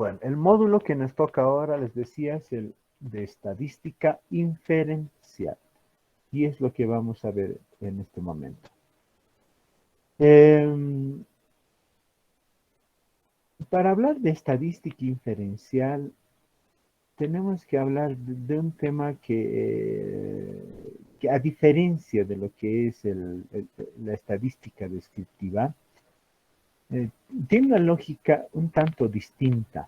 Bueno, el módulo que nos toca ahora, les decía, es el de estadística inferencial. Y es lo que vamos a ver en este momento. Para hablar de estadística inferencial, tenemos que hablar de un tema que a diferencia de lo que es la estadística descriptiva, tiene una lógica un tanto distinta,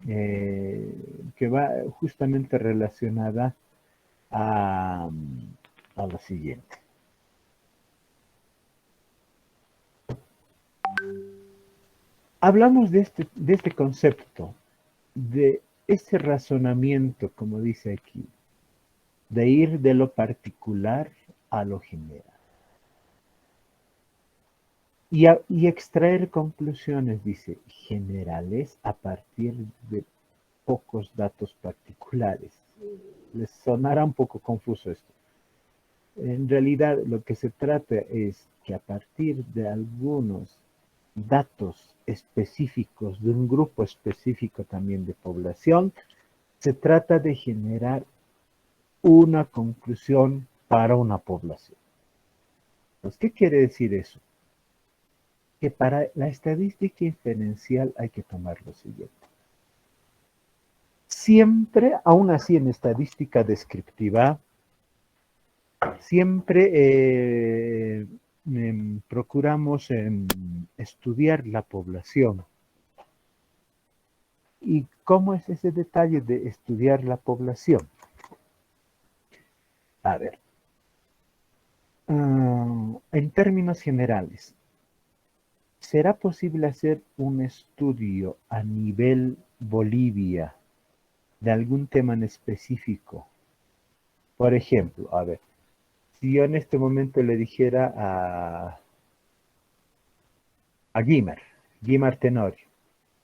que va justamente relacionada a lo siguiente. Hablamos de este concepto, de ese razonamiento, como dice aquí, de ir de lo particular a lo general. Y extraer conclusiones, dice, generales a partir de pocos datos particulares. Les sonará un poco confuso esto. En realidad, lo que se trata es que a partir de algunos datos específicos, de un grupo específico también de población, se trata de generar una conclusión para una población. Pues, ¿qué quiere decir eso? Que para la estadística inferencial hay que tomar lo siguiente. Siempre, aún así en estadística descriptiva, siempre procuramos estudiar la población. ¿Y cómo es ese detalle de estudiar la población? A ver, en términos generales, ¿será posible hacer un estudio a nivel Bolivia de algún tema en específico? Por ejemplo, a ver, si yo en este momento le dijera a Guimar Tenorio,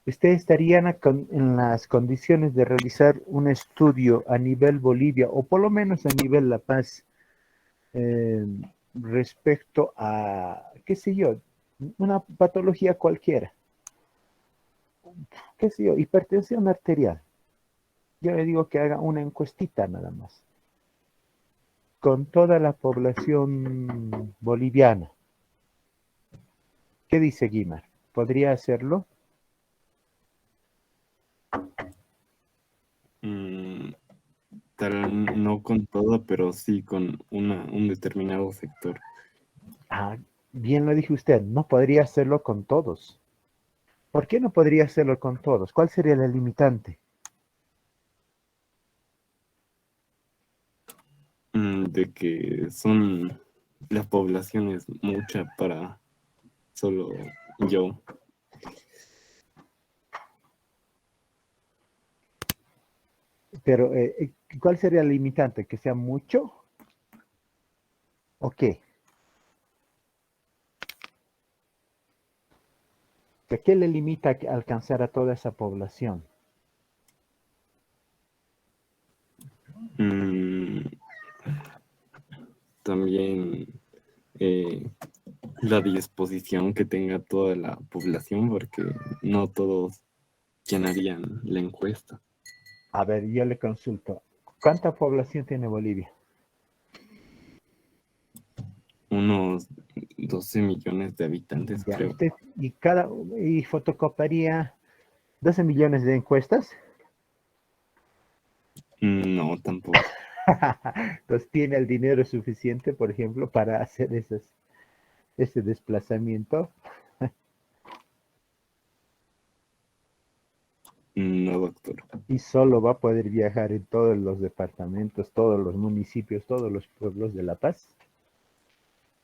¿ustedes estarían en las condiciones de realizar un estudio a nivel Bolivia o por lo menos a nivel La Paz respecto a, qué sé yo, una patología cualquiera? ¿Qué sé yo? Hipertensión arterial. Yo le digo que haga una encuestita nada más con toda la población boliviana. ¿Qué dice Guimar? ¿Podría hacerlo? Tal no con todo, pero sí con un determinado sector. Ah, bien lo dijo usted, no podría hacerlo con todos. ¿Por qué no podría hacerlo con todos? ¿Cuál sería la limitante? De que son la población es mucha para solo yo. Pero, ¿cuál sería la limitante? ¿Que sea mucho? ¿O qué? ¿Qué le limita a alcanzar a toda esa población? Mm, También la disposición que tenga toda la población, porque no todos llenarían la encuesta. A ver, yo le consulto. ¿Cuánta población tiene Bolivia? Unos 12 millones de habitantes, Ya, creo. usted y fotocopiaría 12 millones de encuestas. No, tampoco. Entonces tiene el dinero suficiente, por ejemplo, para hacer ese desplazamiento. No, doctor. Y solo va a poder viajar en todos los departamentos, todos los municipios, todos los pueblos de La Paz.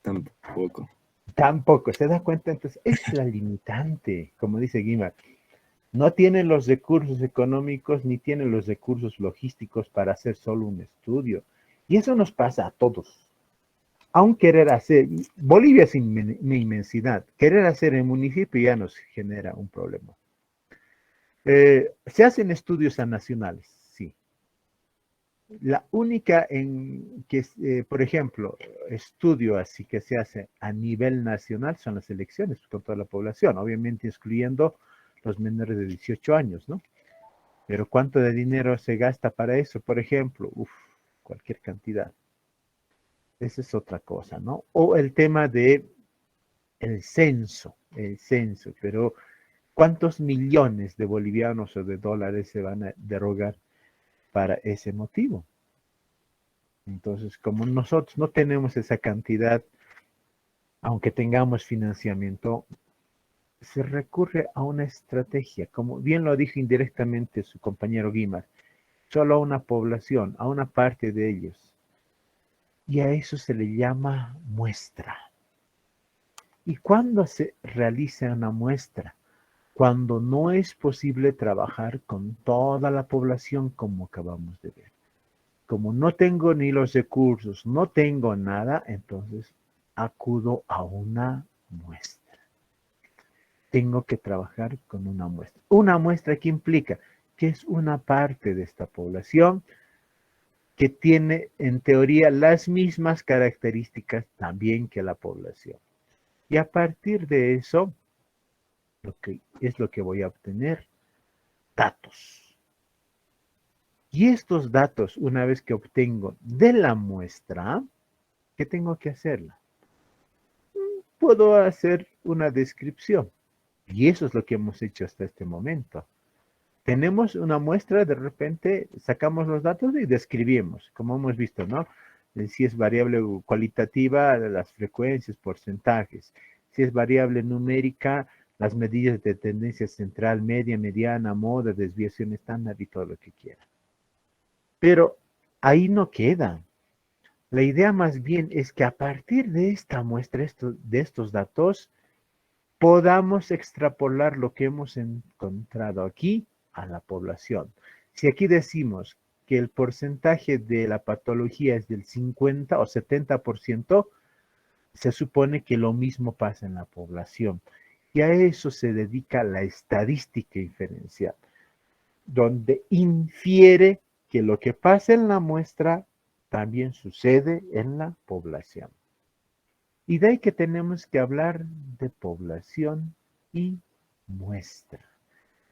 Tampoco. Tampoco, ¿se da cuenta? Entonces, esa es la limitante, como dice Guimar. No tienen los recursos económicos ni tienen los recursos logísticos para hacer solo un estudio. Y eso nos pasa a todos. Aún querer hacer, Bolivia es una inmensidad, querer hacer el municipio ya nos genera un problema. Se hacen estudios a nacionales, sí. La única en que, por ejemplo, estudio así que se hace a nivel nacional son las elecciones con toda la población, obviamente excluyendo los menores de 18 años, ¿no? Pero ¿cuánto de dinero se gasta para eso? Por ejemplo, cualquier cantidad. Esa es otra cosa, ¿no? O el tema de el censo, pero ¿cuántos millones de bolivianos o de dólares se van a derogar para ese motivo? Entonces, como nosotros no tenemos esa cantidad, aunque tengamos financiamiento, se recurre a una estrategia, como bien lo dijo indirectamente su compañero Guimar, solo a una población, a una parte de ellos. Y a eso se le llama muestra. ¿Y cuándo se realiza una muestra? Cuando no es posible trabajar con toda la población como acabamos de ver. Como no tengo ni los recursos, no tengo nada, entonces acudo a una muestra. Tengo que trabajar con una muestra. Una muestra que implica que es una parte de esta población que tiene en teoría las mismas características también que la población. Y a partir de eso, lo que voy a obtener, datos. Y estos datos, una vez que obtengo de la muestra, ¿qué tengo que hacerla? Puedo hacer una descripción. Y eso es lo que hemos hecho hasta este momento. Tenemos una muestra, de repente sacamos los datos y describimos, como hemos visto, ¿no? Si es variable cualitativa, las frecuencias, porcentajes. Si es variable numérica, las medidas de tendencia central, media, mediana, moda, desviación estándar y todo lo que quiera. Pero ahí no queda. La idea más bien es que a partir de esta muestra, de estos datos, podamos extrapolar lo que hemos encontrado aquí a la población. Si aquí decimos que el porcentaje de la patología es del 50 o 70%, se supone que lo mismo pasa en la población. Y a eso se dedica la estadística inferencial, donde infiere que lo que pasa en la muestra también sucede en la población. Y de ahí que tenemos que hablar de población y muestra.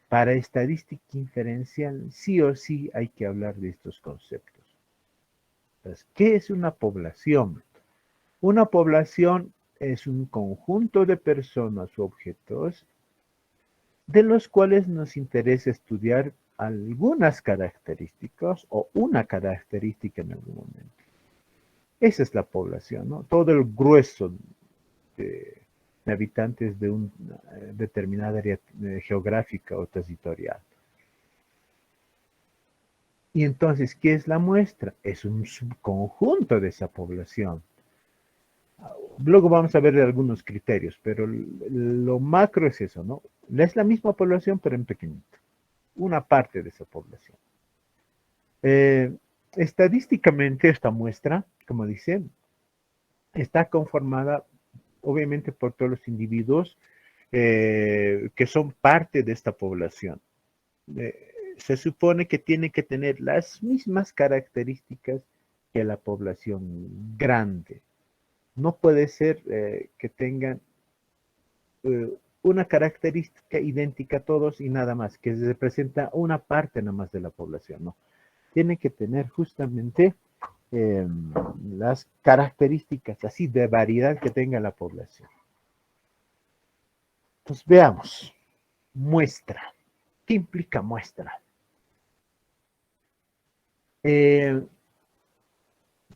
Para estadística inferencial, sí o sí hay que hablar de estos conceptos. Entonces, ¿qué es una población? Una población es un conjunto de personas u objetos de los cuales nos interesa estudiar algunas características o una característica en algún momento. Esa es la población, ¿no? Todo el grueso de habitantes de una determinada área geográfica o territorial. Y entonces, ¿qué es la muestra? Es un subconjunto de esa población. Luego vamos a ver algunos criterios, pero lo macro es eso, ¿no? Es la misma población, pero en pequeñito. Una parte de esa población. Estadísticamente, esta muestra, como dice, está conformada obviamente por todos los individuos que son parte de esta población. Se supone que tiene que tener las mismas características que la población grande. No puede ser que tengan una característica idéntica a todos y nada más, que representa una parte nada más de la población, no. Tiene que tener justamente las características así de variedad que tenga la población. Pues veamos, muestra. ¿Qué implica muestra?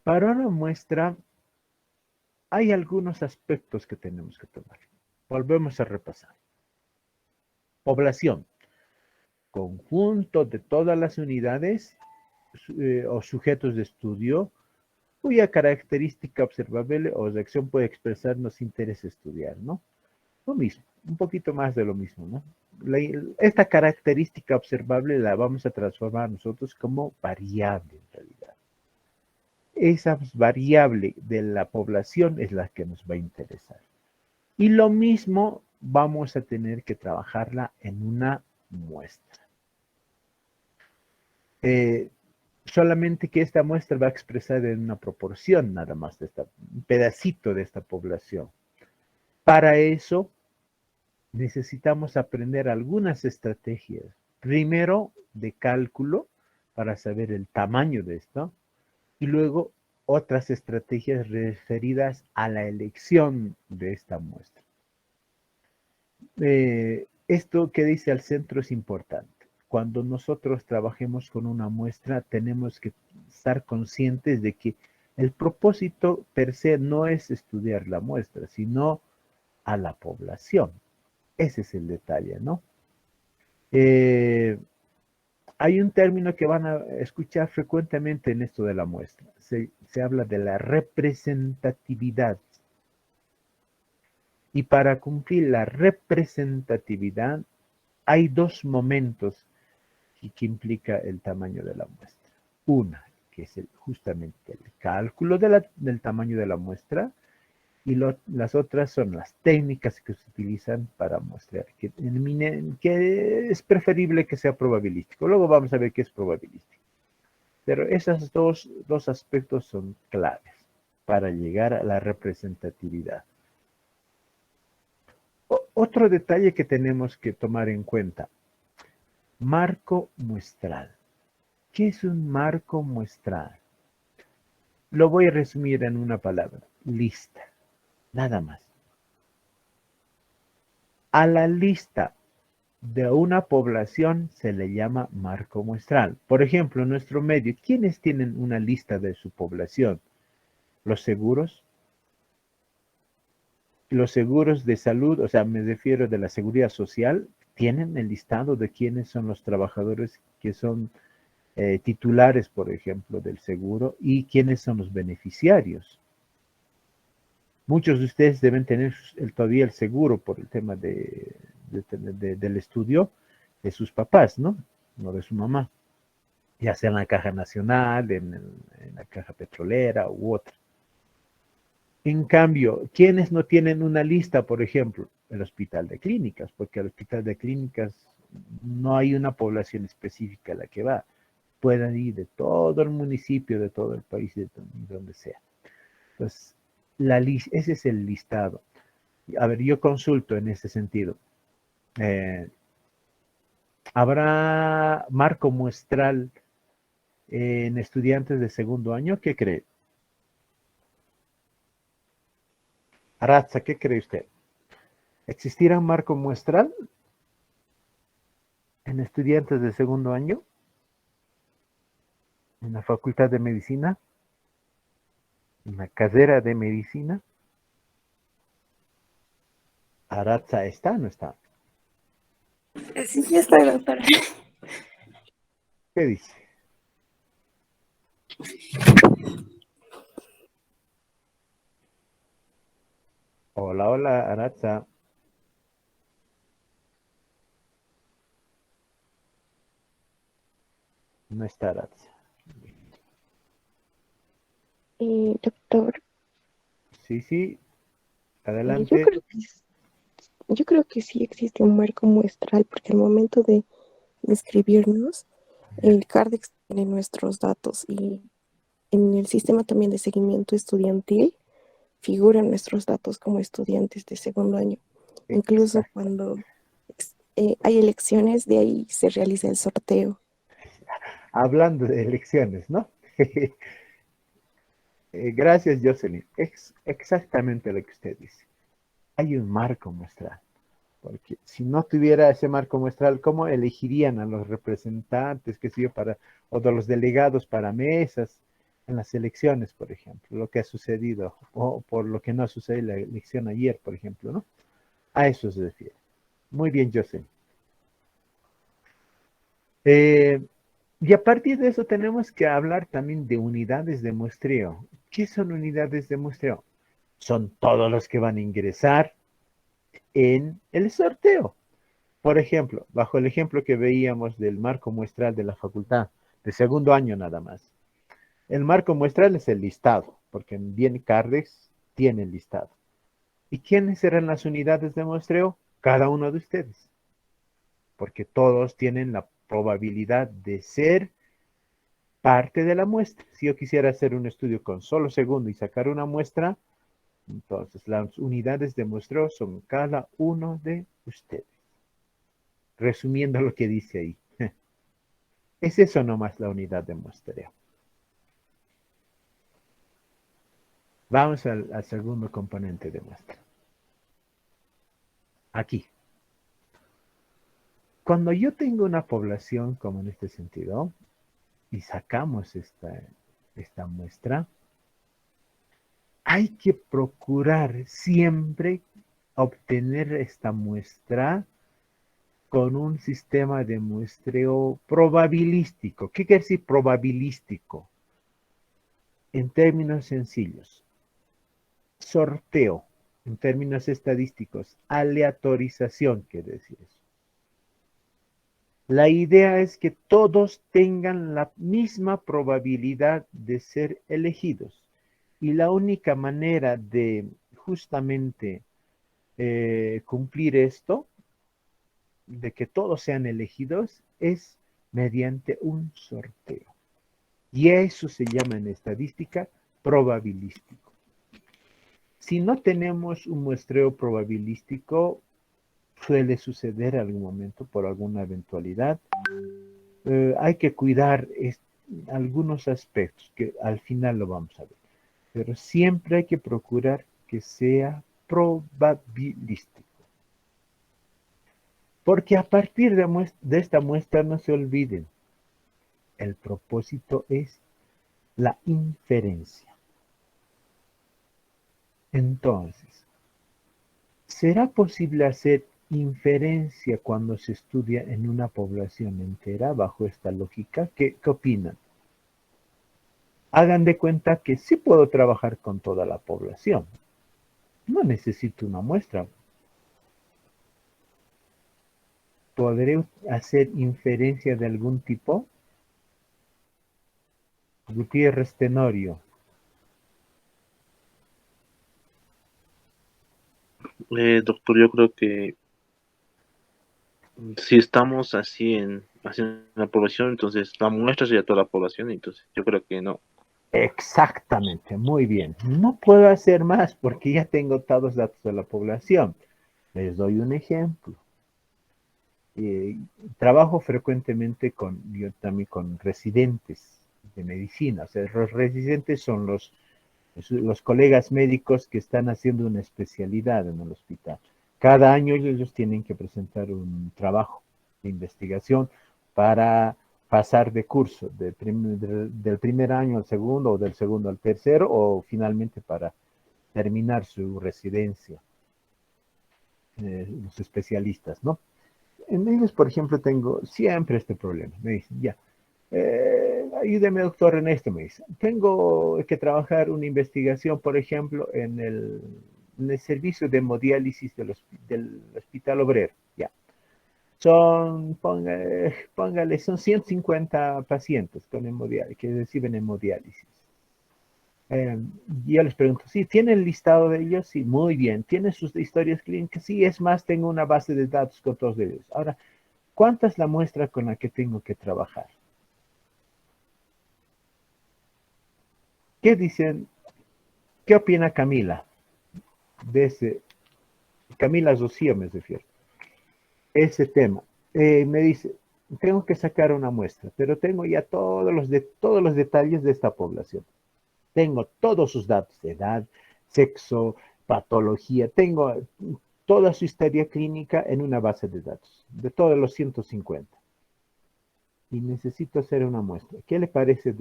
Para una muestra hay algunos aspectos que tenemos que tomar. Volvemos a repasar. Población, conjunto de todas las unidades o sujetos de estudio cuya característica observable o reacción puede expresar nos interesa estudiar, ¿no? Lo mismo, un poquito más de lo mismo, ¿no? Esta característica observable la vamos a transformar nosotros como variable en realidad. Esa variable de la población es la que nos va a interesar. Y lo mismo vamos a tener que trabajarla en una muestra. Solamente que esta muestra va a expresar en una proporción nada más de un pedacito de esta población. Para eso necesitamos aprender algunas estrategias. Primero, de cálculo, para saber el tamaño de esto, y luego otras estrategias referidas a la elección de esta muestra. Esto que dice al centro es importante. Cuando nosotros trabajemos con una muestra, tenemos que estar conscientes de que el propósito per se no es estudiar la muestra, sino a la población. Ese es el detalle, ¿no? Hay un término que van a escuchar frecuentemente en esto de la muestra. Se habla de la representatividad. Y para cumplir la representatividad, hay dos momentos que implica el tamaño de la muestra. Una, que es justamente el cálculo del tamaño de la muestra, y las otras son las técnicas que se utilizan para muestrear, que es preferible que sea probabilístico. Luego vamos a ver qué es probabilístico. Pero esos dos aspectos son claves para llegar a la representatividad. Otro detalle que tenemos que tomar en cuenta, marco muestral. ¿Qué es un marco muestral? Lo voy a resumir en una palabra, lista, nada más. A la lista de una población se le llama marco muestral. Por ejemplo, en nuestro medio, ¿quiénes tienen una lista de su población? Los seguros. Los seguros de salud, o sea, me refiero de la seguridad social, tienen el listado de quiénes son los trabajadores que son titulares, por ejemplo, del seguro y quiénes son los beneficiarios. Muchos de ustedes deben tener todavía el seguro por el tema del estudio de sus papás, ¿no? No de su mamá, ya sea en la Caja Nacional, en la Caja Petrolera u otra. En cambio, ¿quiénes no tienen una lista, por ejemplo? El hospital de clínicas, porque el hospital de clínicas no hay una población específica a la que va. Pueden ir de todo el municipio, de todo el país, de donde sea. Entonces, ese es el listado. A ver, yo consulto en ese sentido. ¿Habrá marco muestral en estudiantes de segundo año? ¿Qué cree? Aratza, ¿qué cree usted? ¿Existirá un marco muestral en estudiantes de segundo año? ¿En la Facultad de Medicina? ¿En la carrera de Medicina? ¿Aratza está o no está? Sí, ya estoy, doctora. ¿Qué dice? Hola, hola, Aratza. No está Aratza. Doctor, Sí, sí, yo adelante. creo que sí existe un marco muestral, porque al momento de inscribirnos, el CARDEX tiene nuestros datos y en el sistema también de seguimiento estudiantil figuran nuestros datos como estudiantes de segundo año. Incluso Exacto. cuando hay elecciones, de ahí se realiza el sorteo. Hablando de elecciones, ¿no? Gracias, Jocelyn. Es exactamente lo que usted dice. Hay un marco muestral. Porque si no tuviera ese marco muestral, ¿cómo elegirían a los representantes, qué sé yo, o de los delegados para mesas en las elecciones, por ejemplo? Lo que ha sucedido, o por lo que no ha sucedido en la elección ayer, por ejemplo, ¿no? A eso se refiere. Muy bien, Jocelyn. Y a partir de eso tenemos que hablar también de unidades de muestreo. ¿Qué son unidades de muestreo? Son todos los que van a ingresar en el sorteo. Por ejemplo, bajo el ejemplo que veíamos del marco muestral de la facultad, de segundo año nada más. El marco muestral es el listado, porque bien Cardex tiene el listado. ¿Y quiénes serán las unidades de muestreo? Cada uno de ustedes, porque todos tienen la probabilidad de ser parte de la muestra. Si yo quisiera hacer un estudio con solo segundo y sacar una muestra, Entonces, las unidades de muestreo son cada uno de ustedes. Resumiendo lo que dice ahí. Es eso nomás la unidad de muestreo. Vamos al segundo componente de muestra. Aquí. Cuando yo tengo una población, como en este sentido, y sacamos esta muestra, hay que procurar siempre obtener esta muestra con un sistema de muestreo probabilístico. ¿Qué quiere decir probabilístico? En términos sencillos, sorteo, en términos estadísticos, aleatorización, quiere decir eso. La idea es que todos tengan la misma probabilidad de ser elegidos. Y la única manera de justamente cumplir esto, de que todos sean elegidos, es mediante un sorteo. Y eso se llama en estadística probabilístico. Si no tenemos un muestreo probabilístico, suele suceder algún momento por alguna eventualidad. Hay que cuidar algunos aspectos que al final lo vamos a ver. Pero siempre hay que procurar que sea probabilístico. Porque a partir de esta muestra, no se olviden, el propósito es la inferencia. Entonces, ¿será posible hacer inferencia cuando se estudia en una población entera bajo esta lógica? ¿Qué opinan? Hagan de cuenta que sí puedo trabajar con toda la población. No necesito una muestra. ¿Podré hacer inferencia de algún tipo? Gutiérrez Tenorio. Doctor, yo creo que si estamos así en la población, entonces la muestra sería toda la población, entonces yo creo que no. Exactamente, muy bien. No puedo hacer más porque ya tengo todos los datos de la población. Les doy un ejemplo. Trabajo frecuentemente yo también con residentes de medicina. O sea, los residentes son los colegas médicos que están haciendo una especialidad en el hospital. Cada año ellos tienen que presentar un trabajo de investigación para pasar de curso, del primer año al segundo o del segundo al tercero o finalmente para terminar su residencia, los especialistas, ¿no? En ellos, por ejemplo, tengo siempre este problema. Me dicen, ya, ayúdeme, doctor, en esto, me dice. Tengo que trabajar una investigación, por ejemplo, en el servicio de hemodiálisis del Hospital Obrero. Ya. Póngale, son 150 pacientes con que reciben hemodiálisis. Yo les pregunto, ¿sí tienen listado de ellos? Sí, muy bien. ¿Tienen sus historias clínicas? Sí, es más, tengo una base de datos con todos ellos. Ahora, ¿cuánta es la muestra con la que tengo que trabajar? ¿Qué dicen? ¿Qué opina Camila de Camila Rocío me refiero, ese tema? Me dice, tengo que sacar una muestra, pero tengo ya todos los detalles de esta población. Tengo todos sus datos, edad, sexo, patología, tengo toda su historia clínica en una base de datos, de todos los 150. Y necesito hacer una muestra. ¿Qué le parece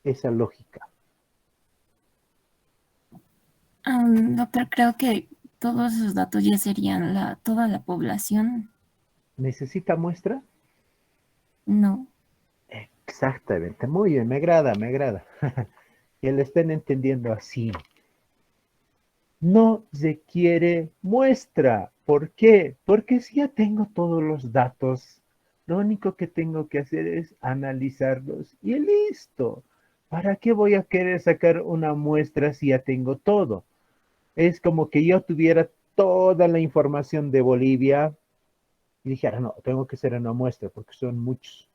esa lógica? Doctor, creo que todos esos datos ya serían toda la población. ¿Necesita muestra? No. Exactamente, muy bien, me agrada, me agrada. Que lo estén entendiendo así. No requiere muestra. ¿Por qué? Porque si ya tengo todos los datos, lo único que tengo que hacer es analizarlos y listo. ¿Para qué voy a querer sacar una muestra si ya tengo todo? Es como que yo tuviera toda la información de Bolivia y dijera, no, tengo que hacer una muestra porque son muchos.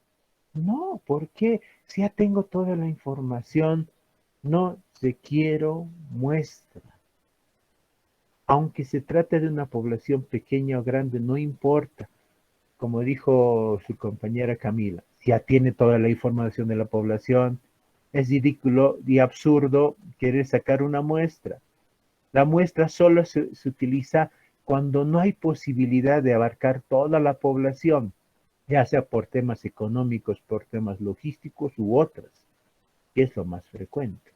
No, ¿por qué? Si ya tengo toda la información, no requiero muestra. Aunque se trate de una población pequeña o grande, no importa. Como dijo su compañera Camila, si ya tiene toda la información de la población, es ridículo y absurdo querer sacar una muestra. La muestra solo se utiliza cuando no hay posibilidad de abarcar toda la población, ya sea por temas económicos, por temas logísticos u otras, que es lo más frecuente.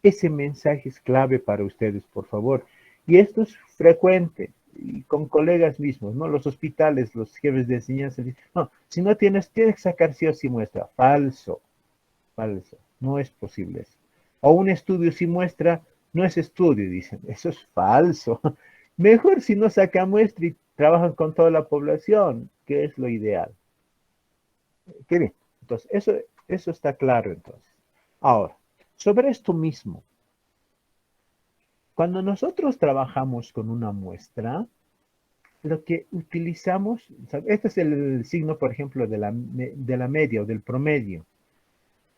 Ese mensaje es clave para ustedes, por favor. Y esto es frecuente, y con colegas mismos, ¿no? Los hospitales, los jefes de enseñanza dicen, no, si no tienes que sacar sí o sí muestra. Falso, falso, no es posible eso. O un estudio sí muestra, no es estudio, dicen, eso es falso. Mejor si no saca muestra y trabajan con toda la población, que es lo ideal. Qué bien, entonces, eso está claro entonces. Ahora, sobre esto mismo, cuando nosotros trabajamos con una muestra, lo que utilizamos, este es el signo, por ejemplo, de la media o del promedio.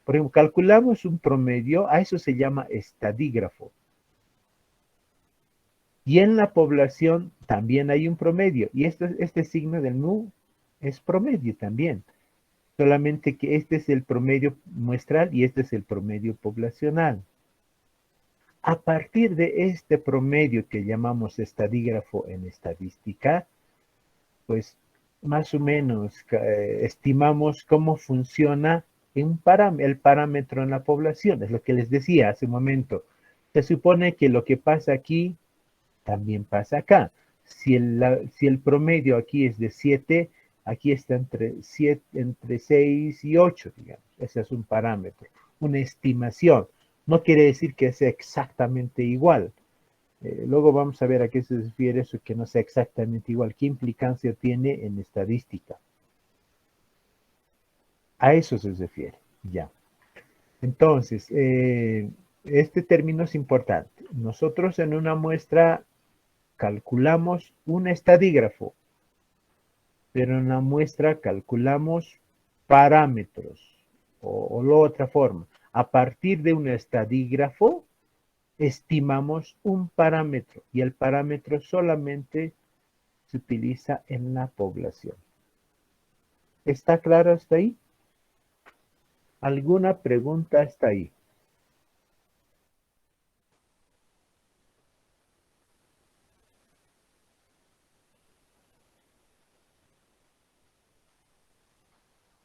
Por ejemplo, calculamos un promedio, a eso se llama estadígrafo. Y en la población también hay un promedio, y este signo del nu es promedio también. Solamente que este es el promedio muestral y este es el promedio poblacional. A partir de este promedio que llamamos estadígrafo en estadística, pues más o menos estimamos cómo funciona el parámetro en la población. Es lo que les decía hace un momento. Se supone que lo que pasa aquí también pasa acá. Si el promedio aquí es de 7, aquí está entre 6 y 8, digamos. Ese es un parámetro, una estimación. No quiere decir que sea exactamente igual. Luego vamos a ver a qué se refiere eso que no sea exactamente igual. ¿Qué implicancia tiene en estadística? A eso se refiere, ya. Entonces, este término es importante. Nosotros en una muestra calculamos un estadígrafo, pero en la muestra calculamos parámetros, o la otra forma. A partir de un estadígrafo, estimamos un parámetro, y el parámetro solamente se utiliza en la población. ¿Está claro hasta ahí? ¿Alguna pregunta hasta ahí?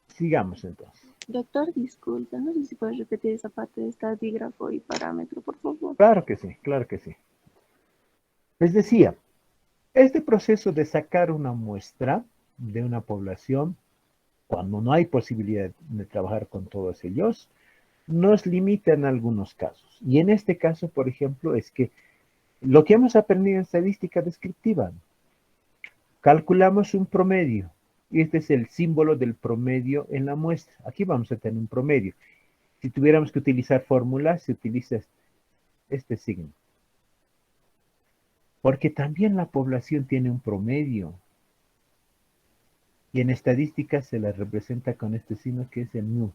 Sigamos entonces. Doctor, disculpa, no sé si puedes repetir esa parte de estadígrafo y parámetro, por favor. Claro que sí, claro que sí. Les decía, este proceso de sacar una muestra de una población, cuando no hay posibilidad de trabajar con todos ellos, nos limita en algunos casos. Y en este caso, por ejemplo, es que lo que hemos aprendido en estadística descriptiva, calculamos un promedio. Y este es el símbolo del promedio en la muestra. Aquí vamos a tener un promedio. Si tuviéramos que utilizar fórmulas, se utiliza este signo. Porque también la población tiene un promedio. Y en estadística se la representa con este signo que es el nu.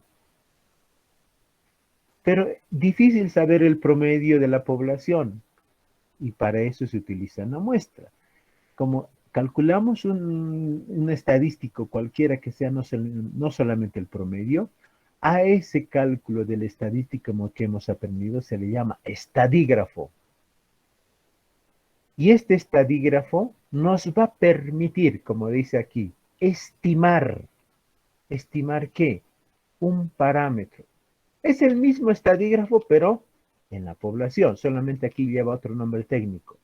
Pero difícil saber el promedio de la población. Y para eso se utiliza una muestra. Como calculamos un estadístico cualquiera que sea no solamente el promedio, a ese cálculo del estadístico que hemos aprendido se le llama estadígrafo. Y este estadígrafo nos va a permitir, como dice aquí, estimar. ¿Estimar qué? Un parámetro. Es el mismo estadígrafo, pero en la población. Solamente aquí lleva otro nombre técnico.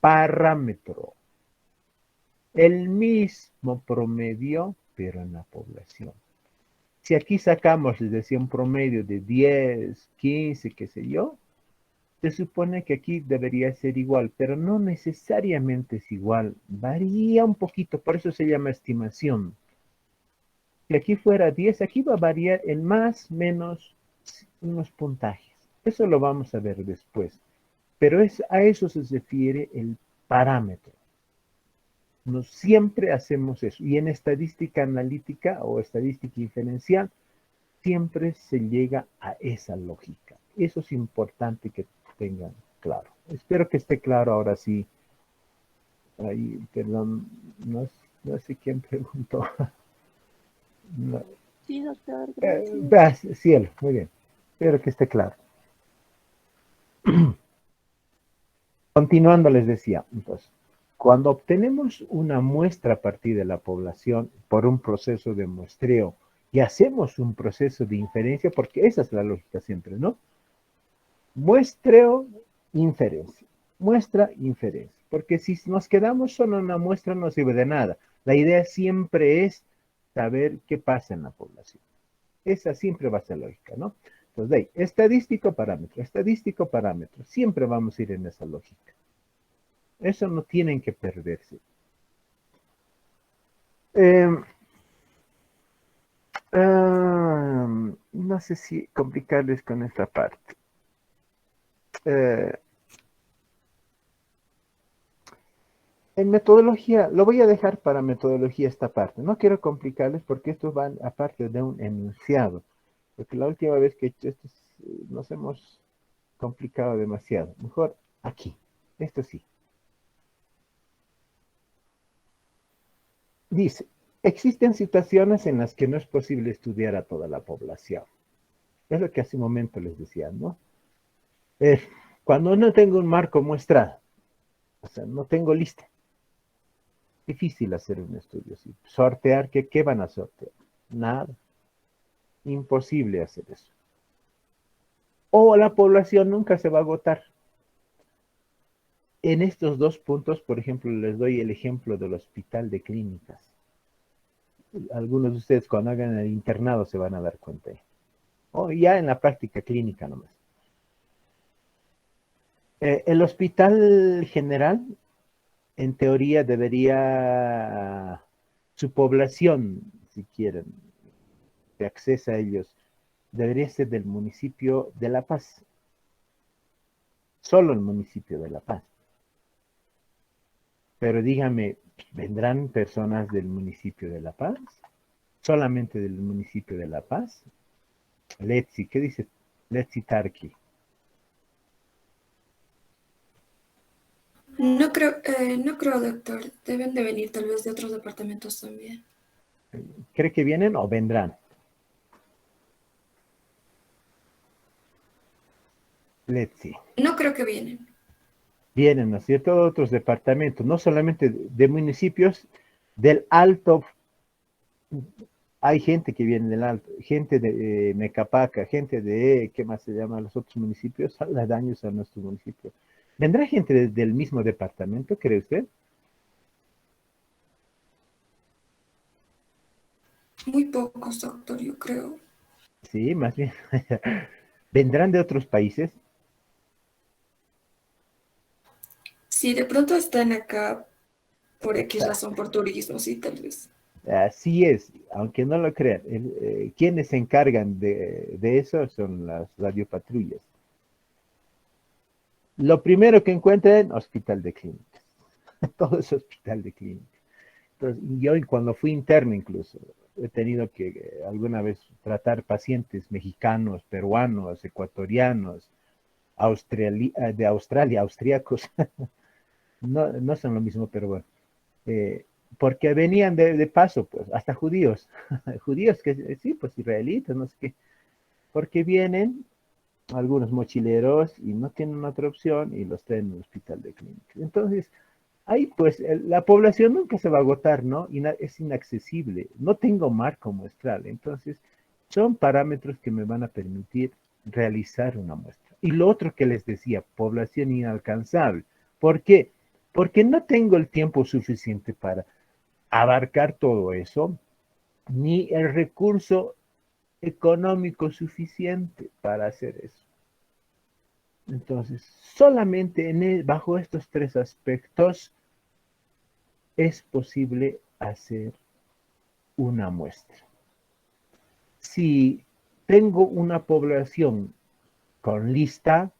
Parámetro. El mismo promedio, pero en la población. Si aquí sacamos, les decía, un promedio de 10, 15, qué sé yo, se supone que aquí debería ser igual, pero no necesariamente es igual. Varía un poquito, por eso se llama estimación. Si aquí fuera 10, aquí va a variar en más, menos, unos puntajes. Eso lo vamos a ver después. Pero a eso se refiere el parámetro. Siempre hacemos eso. Y en estadística analítica o estadística inferencial, siempre se llega a esa lógica. Eso es importante que tengan claro. Espero que esté claro ahora sí. Ahí, perdón, no sé quién preguntó. No. Sí, doctor, gracias. Cielo, muy bien. Espero que esté claro. Continuando, les decía, entonces, cuando obtenemos una muestra a partir de la población por un proceso de muestreo y hacemos un proceso de inferencia, porque esa es la lógica siempre, ¿no? Muestreo, inferencia. Muestra, inferencia. Porque si nos quedamos solo en una muestra no sirve de nada. La idea siempre es saber qué pasa en la población. Esa siempre va a ser lógica, ¿no? Entonces, de ahí, estadístico, parámetro. Siempre vamos a ir en esa lógica. Eso no tienen que perderse. No sé si complicarles con esta parte. En metodología, lo voy a dejar para metodología esta parte. No quiero complicarles porque esto va aparte de un enunciado. Porque la última vez que he hecho esto nos hemos complicado demasiado. Mejor aquí. Esto sí. Dice, existen situaciones en las que no es posible estudiar a toda la población. Es lo que hace un momento les decía, ¿no? Cuando no tengo un marco muestral, o sea, no tengo lista. Difícil hacer un estudio así. Sortear, ¿qué van a sortear? Nada. Imposible hacer eso. O la población nunca se va a agotar. En estos dos puntos, por ejemplo, les doy el ejemplo del hospital de clínicas. Algunos de ustedes cuando hagan el internado se van a dar cuenta. O ya en la práctica clínica nomás. El hospital general, en teoría, debería, su población, si quieren, de acceso a ellos, debería ser del municipio de La Paz. Solo el municipio de La Paz. Pero dígame, ¿vendrán personas del municipio de La Paz? ¿Solamente del municipio de La Paz? Letzi, ¿qué dice Letzi Tarki? No creo, doctor. Deben de venir tal vez de otros departamentos también. ¿Cree que vienen o vendrán? Letzi. No creo que vienen. Vienen, ¿no es cierto?, de otros departamentos, no solamente de municipios del Alto. Hay gente que viene del Alto, gente de Mecapaca, gente de, ¿qué más se llama? Los otros municipios, aledaños a nuestro municipio. ¿Vendrá gente del mismo departamento, cree usted? Muy pocos, doctor, yo creo. Sí, más bien. ¿Vendrán de otros países? Si de pronto están acá por X razón, por turismo, sí, tal vez. Así es, aunque no lo crean. Quienes se encargan de eso son las radiopatrullas. Lo primero que encuentran, hospital de clínicas. Todo es hospital de clínicas. Entonces, yo cuando fui interno incluso, he tenido que alguna vez tratar pacientes mexicanos, peruanos, ecuatorianos, de Australia, austríacos. No son lo mismo, pero bueno. Porque venían de paso, pues, hasta judíos. Judíos que sí, pues israelitas, no sé qué. Porque vienen algunos mochileros y no tienen otra opción y los traen al hospital de clínicas. Entonces, ahí pues la población nunca se va a agotar, ¿no? Es inaccesible. No tengo marco muestral. Entonces, son parámetros que me van a permitir realizar una muestra. Y lo otro que les decía, población inalcanzable. ¿Por qué? Porque no tengo el tiempo suficiente para abarcar todo eso, ni el recurso económico suficiente para hacer eso. Entonces, solamente bajo estos tres aspectos es posible hacer una muestra. Si tengo una población con lista,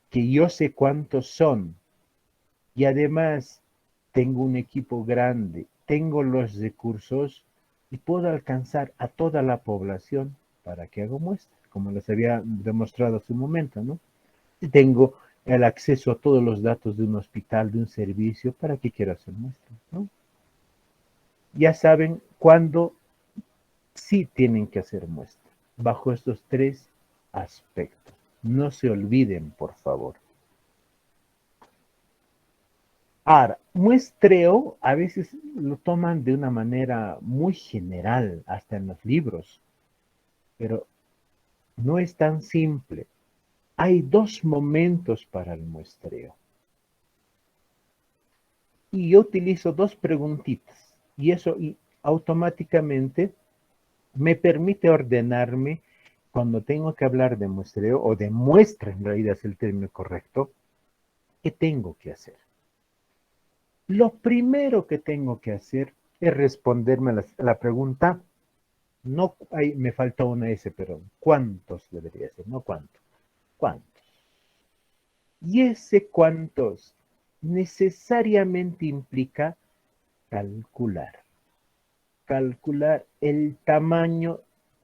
que yo sé cuántos son, y además tengo un equipo grande, tengo los recursos y puedo alcanzar a toda la población para que haga muestra, como les había demostrado hace un momento, ¿no? tengo el acceso a todos los datos de un hospital, de un servicio, ¿para qué quiero hacer muestras? ¿No? Ya saben cuándo sí tienen que hacer muestras, bajo estos 3 aspectos. No se olviden, por favor. Ahora, muestreo a veces lo toman de una manera muy general, hasta en los libros, pero no es tan simple. Hay 2 momentos para el muestreo. Y yo utilizo 2 preguntitas, y eso automáticamente me permite ordenarme cuando tengo que hablar de muestreo, o de muestra en realidad es el término correcto, ¿qué tengo que hacer? Lo primero que tengo que hacer es responderme la pregunta, no me falta una S, pero ¿cuántos debería ser? No cuánto, ¿cuántos? Y ese cuántos necesariamente implica calcular el tamaño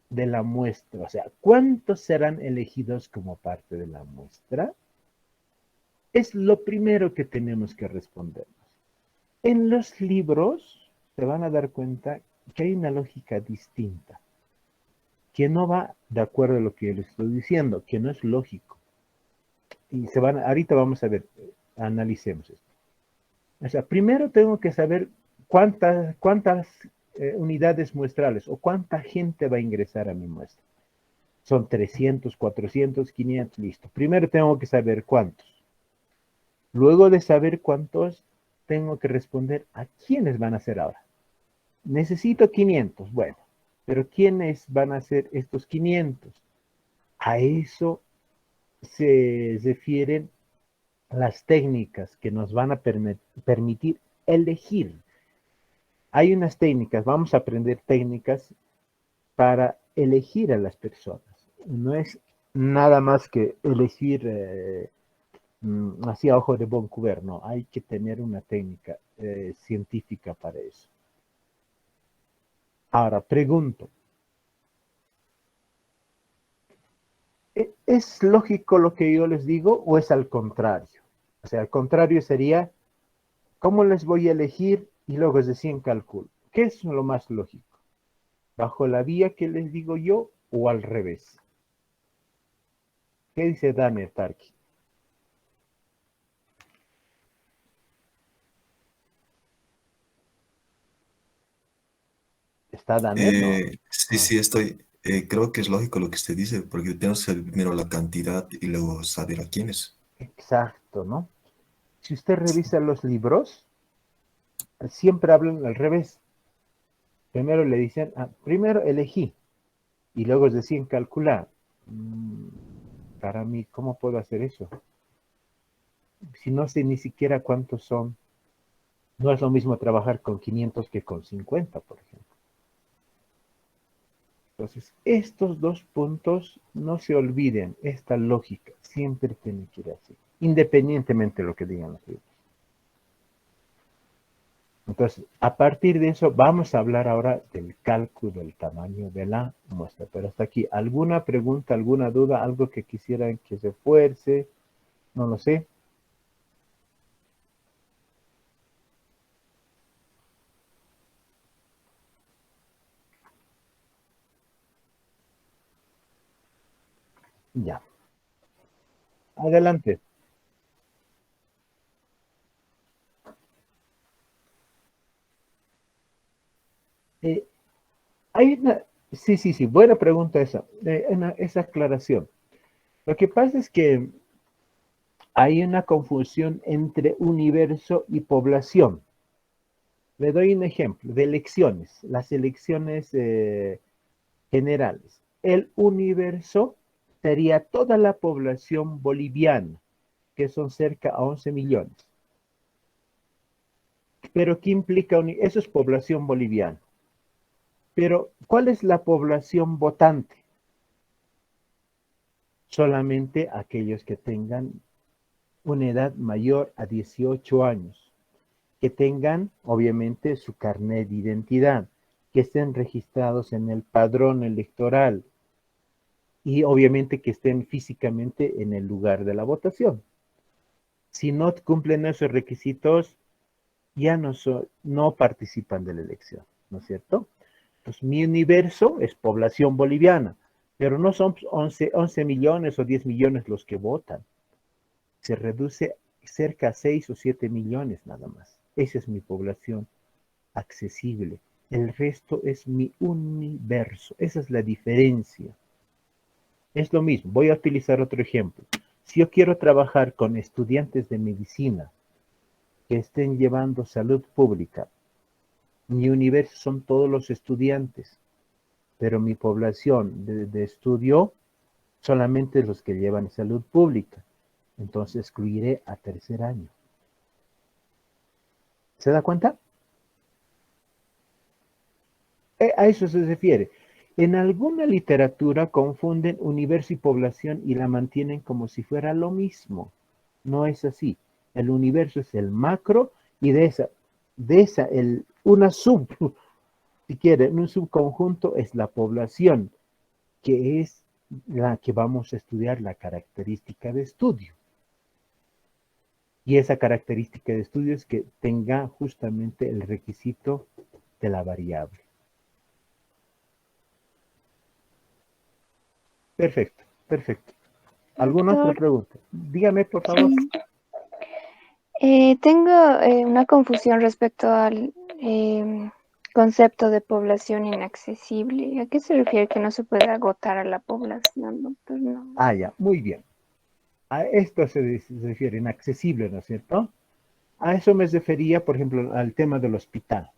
de la muestra, o sea, ¿cuántos serán elegidos como parte de la muestra? Es lo primero que tenemos que respondernos. En los libros se van a dar cuenta que hay una lógica distinta, que no va de acuerdo a lo que yo les estoy diciendo, que no es lógico. Y ahorita vamos a ver, analicemos esto. O sea, primero tengo que saber cuántas unidades muestrales o cuánta gente va a ingresar a mi muestra. Son 300, 400, 500, listo. Primero tengo que saber cuántos. Luego de saber cuántos, tengo que responder a quiénes van a ser ahora. Necesito 500, bueno, pero ¿quiénes van a ser estos 500? A eso se refieren las técnicas que nos van a permitir elegir. Hay unas técnicas, vamos a aprender técnicas para elegir a las personas. No es nada más que elegir así a ojo de buen cubero, no, hay que tener una técnica científica para eso. Ahora, pregunto, ¿es lógico lo que yo les digo o es al contrario? O sea, al contrario sería, ¿cómo les voy a elegir? Y luego es decir, cálculo. ¿Qué es lo más lógico? ¿Bajo la vía que les digo yo o al revés? ¿Qué dice Daniel Tarki? ¿Está Daniel? No. Sí, sí, estoy. Creo que es lógico lo que usted dice, porque tenemos que saber primero la cantidad y luego saber a quiénes. Exacto, ¿no? Si usted revisa los libros, siempre hablan al revés. Primero le dicen, primero elegí, y luego es decir, calcular. Para mí, ¿cómo puedo hacer eso? Si no sé ni siquiera cuántos son. No es lo mismo trabajar con 500 que con 50, por ejemplo. Entonces, estos 2 puntos, no se olviden, esta lógica siempre tiene que ir así, independientemente de lo que digan los libros. Entonces, a partir de eso, vamos a hablar ahora del cálculo del tamaño de la muestra. Pero hasta aquí, ¿alguna pregunta, alguna duda, algo que quisieran que se fuerce? No lo sé. Ya. Adelante. Eh, sí, buena pregunta esa. Esa aclaración. Lo que pasa es que hay una confusión entre universo y población. Le doy un ejemplo de elecciones, las elecciones generales. El universo sería toda la población boliviana, que son cerca a 11 millones. Pero ¿qué implica? Eso es población boliviana. Pero ¿cuál es la población votante? Solamente aquellos que tengan una edad mayor a 18 años, que tengan obviamente su carnet de identidad, que estén registrados en el padrón electoral y obviamente que estén físicamente en el lugar de la votación. Si no cumplen esos requisitos, ya no participan de la elección, ¿no es cierto? Entonces, mi universo es población boliviana, pero no son 11 millones o 10 millones los que votan. Se reduce cerca a 6 o 7 millones nada más. Esa es mi población accesible. El resto es mi universo. Esa es la diferencia. Es lo mismo. Voy a utilizar otro ejemplo. Si yo quiero trabajar con estudiantes de medicina que estén llevando salud pública, mi universo son todos los estudiantes, pero mi población de estudio solamente los que llevan salud pública. Entonces excluiré a tercer año. ¿Se da cuenta? A eso se refiere. En alguna literatura confunden universo y población y la mantienen como si fuera lo mismo. No es así. El universo es el macro y si quieren, un subconjunto es la población, que es la que vamos a estudiar la característica de estudio. Y esa característica de estudio es que tenga justamente el requisito de la variable. Perfecto, perfecto. ¿Alguna otra Doctor, pregunta? Dígame, por favor. tengo una confusión respecto al concepto de población inaccesible. ¿A qué se refiere que no se puede agotar a la población, doctor? No. Ah, ya, muy bien. A esto se refiere inaccesible, ¿no es cierto? A eso me refería, por ejemplo, al tema del hospital.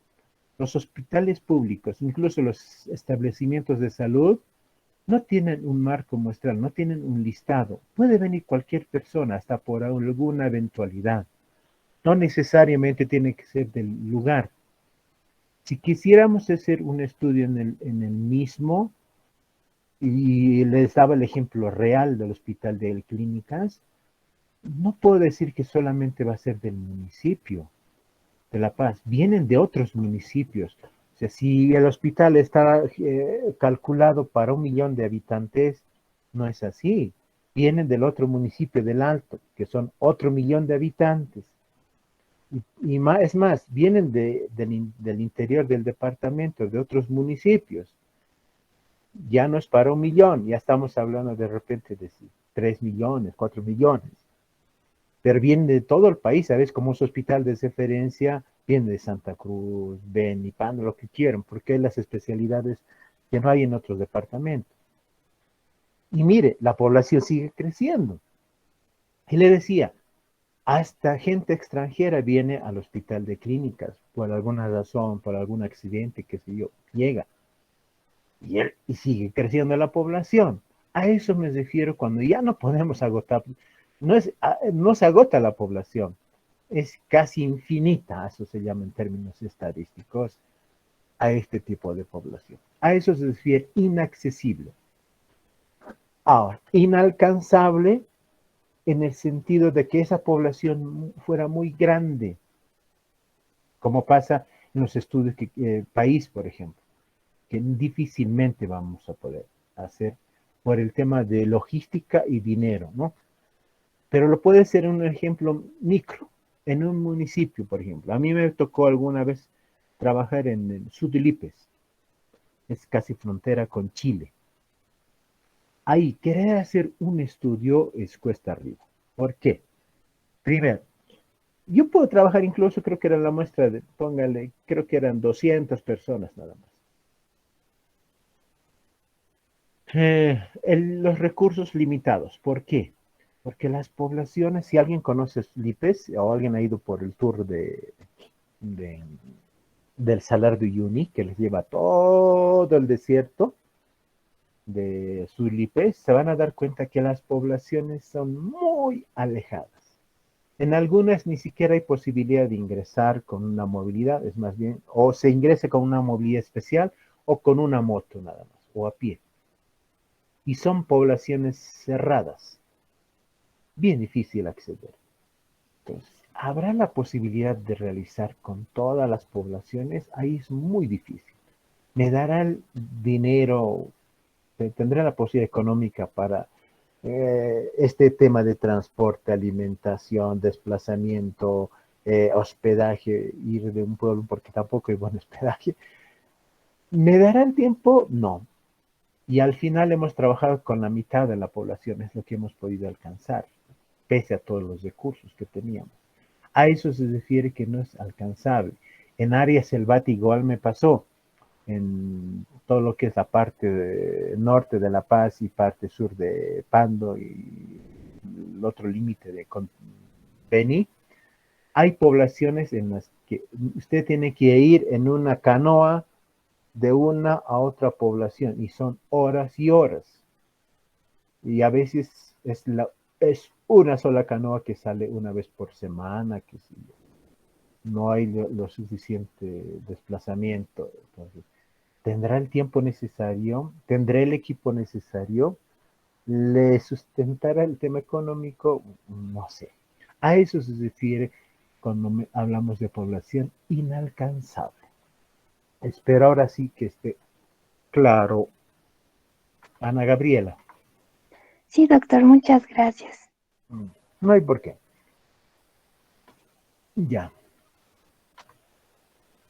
Los hospitales públicos, incluso los establecimientos de salud, no tienen un marco muestral, no tienen un listado. Puede venir cualquier persona, hasta por alguna eventualidad. No necesariamente tiene que ser del lugar. Si quisiéramos hacer un estudio en el mismo, y les daba el ejemplo real del Hospital de Clínicas, no puedo decir que solamente va a ser del municipio de La Paz, vienen de otros municipios. O sea, si el hospital está calculado para 1 millón de habitantes, no es así. Vienen del otro municipio del Alto, que son otro 1 millón de habitantes. Y más, es más, vienen del interior del departamento, de otros municipios. Ya no es para 1 millón, ya estamos hablando de repente de 3 millones, 4 millones. Pero vienen de todo el país, ¿sabes? Como su hospital de referencia, viene de Santa Cruz, Beni, Pando, lo que quieran, porque hay las especialidades que no hay en otros departamentos. Y mire, la población sigue creciendo. Y le decía, hasta gente extranjera viene al hospital de clínicas, por alguna razón, por algún accidente, qué sé yo, llega. Y sigue creciendo la población. A eso me refiero cuando ya no podemos agotar. No se agota la población, es casi infinita, eso se llama en términos estadísticos, a este tipo de población. A eso se refiere inaccesible. Ahora, inalcanzable en el sentido de que esa población fuera muy grande, como pasa en los estudios país, por ejemplo, que difícilmente vamos a poder hacer por el tema de logística y dinero, ¿no? Pero lo puede ser en un ejemplo micro, en un municipio, por ejemplo. A mí me tocó alguna vez trabajar en el Sudilipes, es casi frontera con Chile. Ahí, querer hacer un estudio es cuesta arriba. ¿Por qué? Primero, yo puedo trabajar incluso, creo que era la muestra de, póngale, creo que eran 200 personas nada más. Los recursos limitados. ¿Por qué? Porque las poblaciones, si alguien conoce Lipes o alguien ha ido por el tour del Salar de Uyuni, que les lleva todo el desierto de Sulipes, se van a dar cuenta que las poblaciones son muy alejadas. En algunas ni siquiera hay posibilidad de ingresar con una movilidad, es más bien, o se ingresa con una movilidad especial o con una moto nada más, o a pie. Y son poblaciones cerradas, bien difícil acceder. Entonces, ¿habrá la posibilidad de realizar con todas las poblaciones? Ahí es muy difícil. ¿Me dará el dinero tendré la posibilidad económica para este tema de transporte, alimentación, desplazamiento, hospedaje, ir de un pueblo, porque tampoco hay buen hospedaje. ¿Me dará el tiempo? No. Y al final hemos trabajado con la mitad de la población, es lo que hemos podido alcanzar, pese a todos los recursos que teníamos. A eso se refiere que no es alcanzable. En área selvática igual me pasó, en todo lo que es la parte norte de La Paz y parte sur de Pando y el otro límite de Beni, hay poblaciones en las que usted tiene que ir en una canoa de una a otra población y son horas y horas. Y a veces es una sola canoa que sale una vez por semana, que si no hay lo suficiente desplazamiento. Entonces, ¿tendrá el tiempo necesario? ¿Tendrá el equipo necesario? ¿Le sustentará el tema económico? No sé. A eso se refiere cuando hablamos de población inalcanzable. Espero ahora sí que esté claro. Ana Gabriela. Sí, doctor, muchas gracias. No hay por qué. Ya.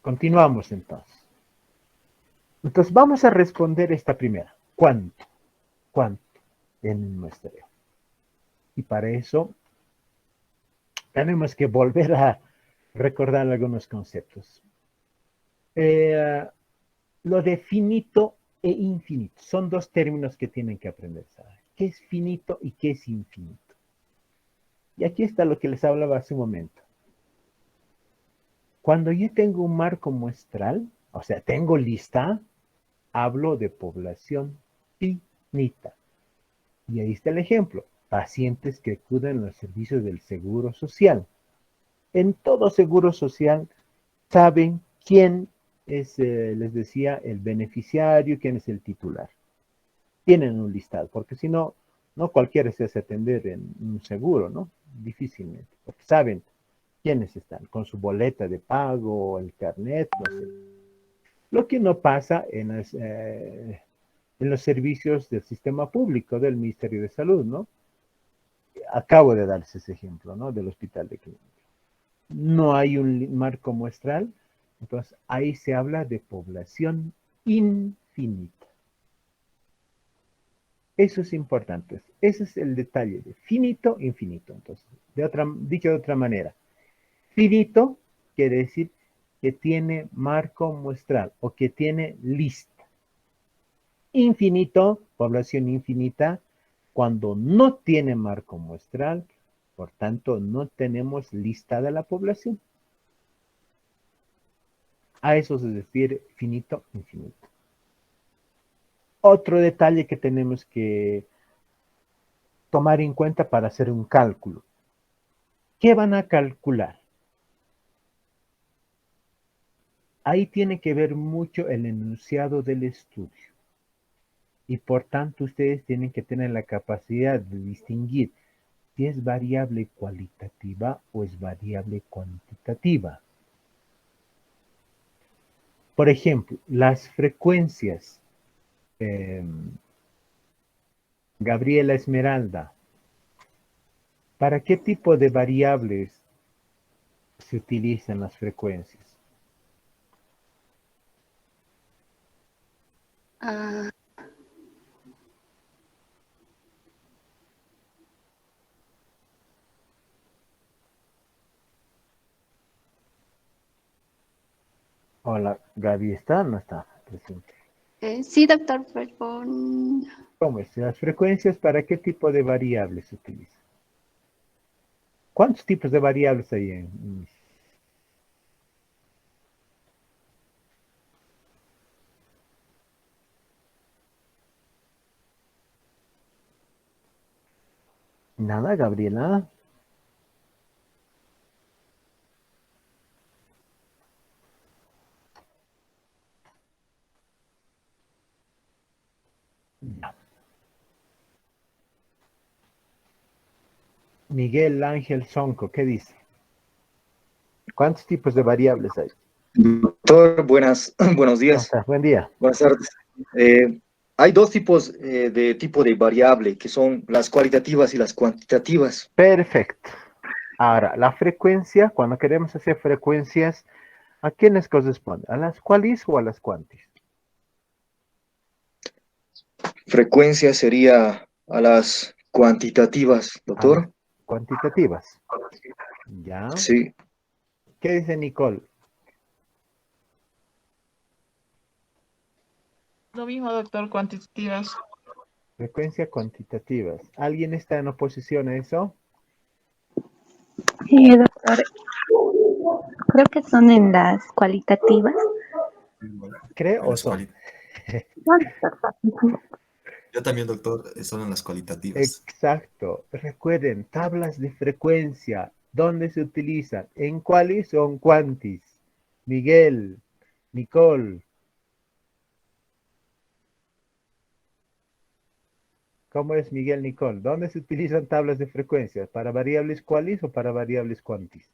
Continuamos entonces. Entonces vamos a responder esta primera. ¿Cuánto? ¿Cuánto en el muestreo? Y para eso tenemos que volver a recordar algunos conceptos. Lo de finito e infinito son dos términos que tienen que aprender. ¿Sabe? ¿Qué es finito y qué es infinito? Y aquí está lo que les hablaba hace un momento. Cuando yo tengo un marco muestral, o sea, tengo lista, hablo de población finita. Y ahí está el ejemplo. Pacientes que acuden a los servicios del Seguro Social. En todo Seguro Social saben quién es, les decía, el beneficiario, quién es el titular. Tienen un listado, porque si no, no cualquiera se hace atender en un seguro, ¿no? Difícilmente, porque saben quiénes están, con su boleta de pago, el carnet, no sé. Lo que no pasa en los servicios del sistema público del Ministerio de Salud, ¿no? Acabo de darles ese ejemplo, ¿no? Del Hospital de Clínica. No hay un marco muestral, entonces ahí se habla de población infinita. Eso es importante. Ese es el detalle de finito, infinito. Entonces, dicho de otra manera, finito quiere decir que tiene marco muestral o que tiene lista. Infinito, población infinita, cuando no tiene marco muestral, por tanto, no tenemos lista de la población. A eso se refiere finito, infinito. Otro detalle que tenemos que tomar en cuenta para hacer un cálculo. ¿Qué van a calcular? Ahí tiene que ver mucho el enunciado del estudio. Y por tanto, ustedes tienen que tener la capacidad de distinguir si es variable cualitativa o es variable cuantitativa. Por ejemplo, las frecuencias. Gabriela Esmeralda, ¿para qué tipo de variables se utilizan las frecuencias? Hola, Gaby, ¿está o no está presente? Sí, doctor, perdón. ¿Cómo es? ¿Las frecuencias para qué tipo de variables se utilizan? ¿Cuántos tipos de variables hay en nada, Gabriela? No. Miguel Ángel Sonco, ¿qué dice? ¿Cuántos tipos de variables hay? Doctor, buenos días. Buen día. Buenas tardes. hay dos tipos de tipo de variable, que son las cualitativas y las cuantitativas. Perfecto. Ahora, la frecuencia, cuando queremos hacer frecuencias, ¿a quiénes corresponde? ¿A las cualis o a las cuantis? Frecuencia sería a las cuantitativas, A las doctor. cuantitativas. ¿Ya? Sí. ¿Qué dice Nicole? Lo mismo, doctor, cuantitativas. Frecuencia cuantitativas. ¿Alguien está en oposición a eso? Doctor, creo que son en las cualitativas. ¿Creo En o las son? Yo también, doctor, son en las cualitativas. Exacto. Recuerden, tablas de frecuencia. ¿Dónde se utilizan? ¿En cualis o en cuantis? Miguel, Nicole. ¿Cómo es Miguel, Nicole? ¿Dónde se utilizan tablas de frecuencia? ¿Para variables cualis o para variables cuantis?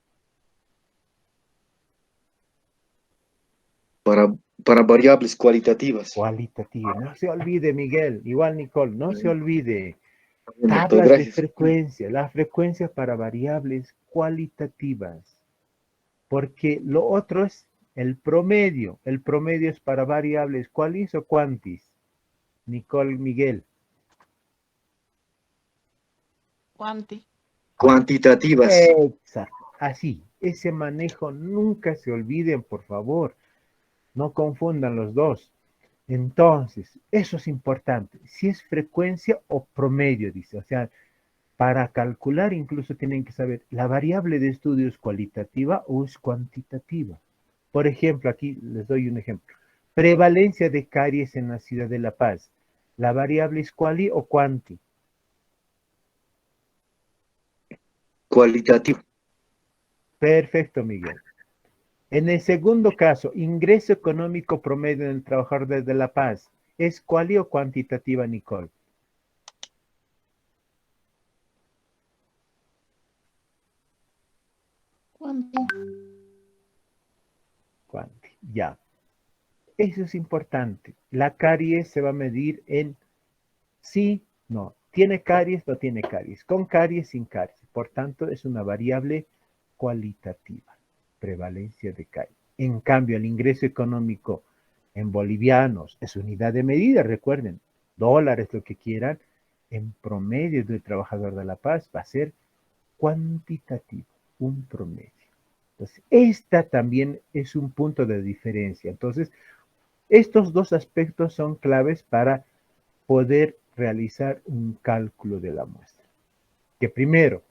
Para variables cualitativas. Cualitativa. No se olvide, Miguel. Igual, Nicole, no se olvide. Bien, doctor, Tablas de gracias. frecuencia. La frecuencia para variables cualitativas. Porque lo otro es el promedio. El promedio es para variables cualis o cuantis. Nicole, Miguel. Cuanti. Cuantitativas. Exacto. Así. Ese manejo nunca se olviden, por favor. No confundan los dos. Entonces, eso es importante. Si es frecuencia o promedio, dice. O sea, para calcular incluso tienen que saber, ¿la variable de estudio es cualitativa o es cuantitativa? Por ejemplo, aquí les doy un ejemplo. Prevalencia de caries en la ciudad de La Paz. ¿La variable es cuali o cuanti? Cualitativo. Perfecto, Miguel. En el segundo caso, ingreso económico promedio del trabajador desde La Paz. ¿Es cuali o cuantitativa, Nicole? Cuanti. Cuanti, ya. Eso es importante. La caries se va a medir en sí, no. ¿Tiene caries? No tiene caries. Con caries, sin caries. Por tanto, es una variable cualitativa. Prevalencia de caries. En cambio, el ingreso económico en bolivianos es unidad de medida, recuerden. Dólares, lo que quieran. En promedio del trabajador de La Paz va a ser cuantitativo, un promedio. Entonces, esta también es un punto de diferencia. Entonces, estos dos aspectos son claves para poder realizar un cálculo de la muestra. Que primero,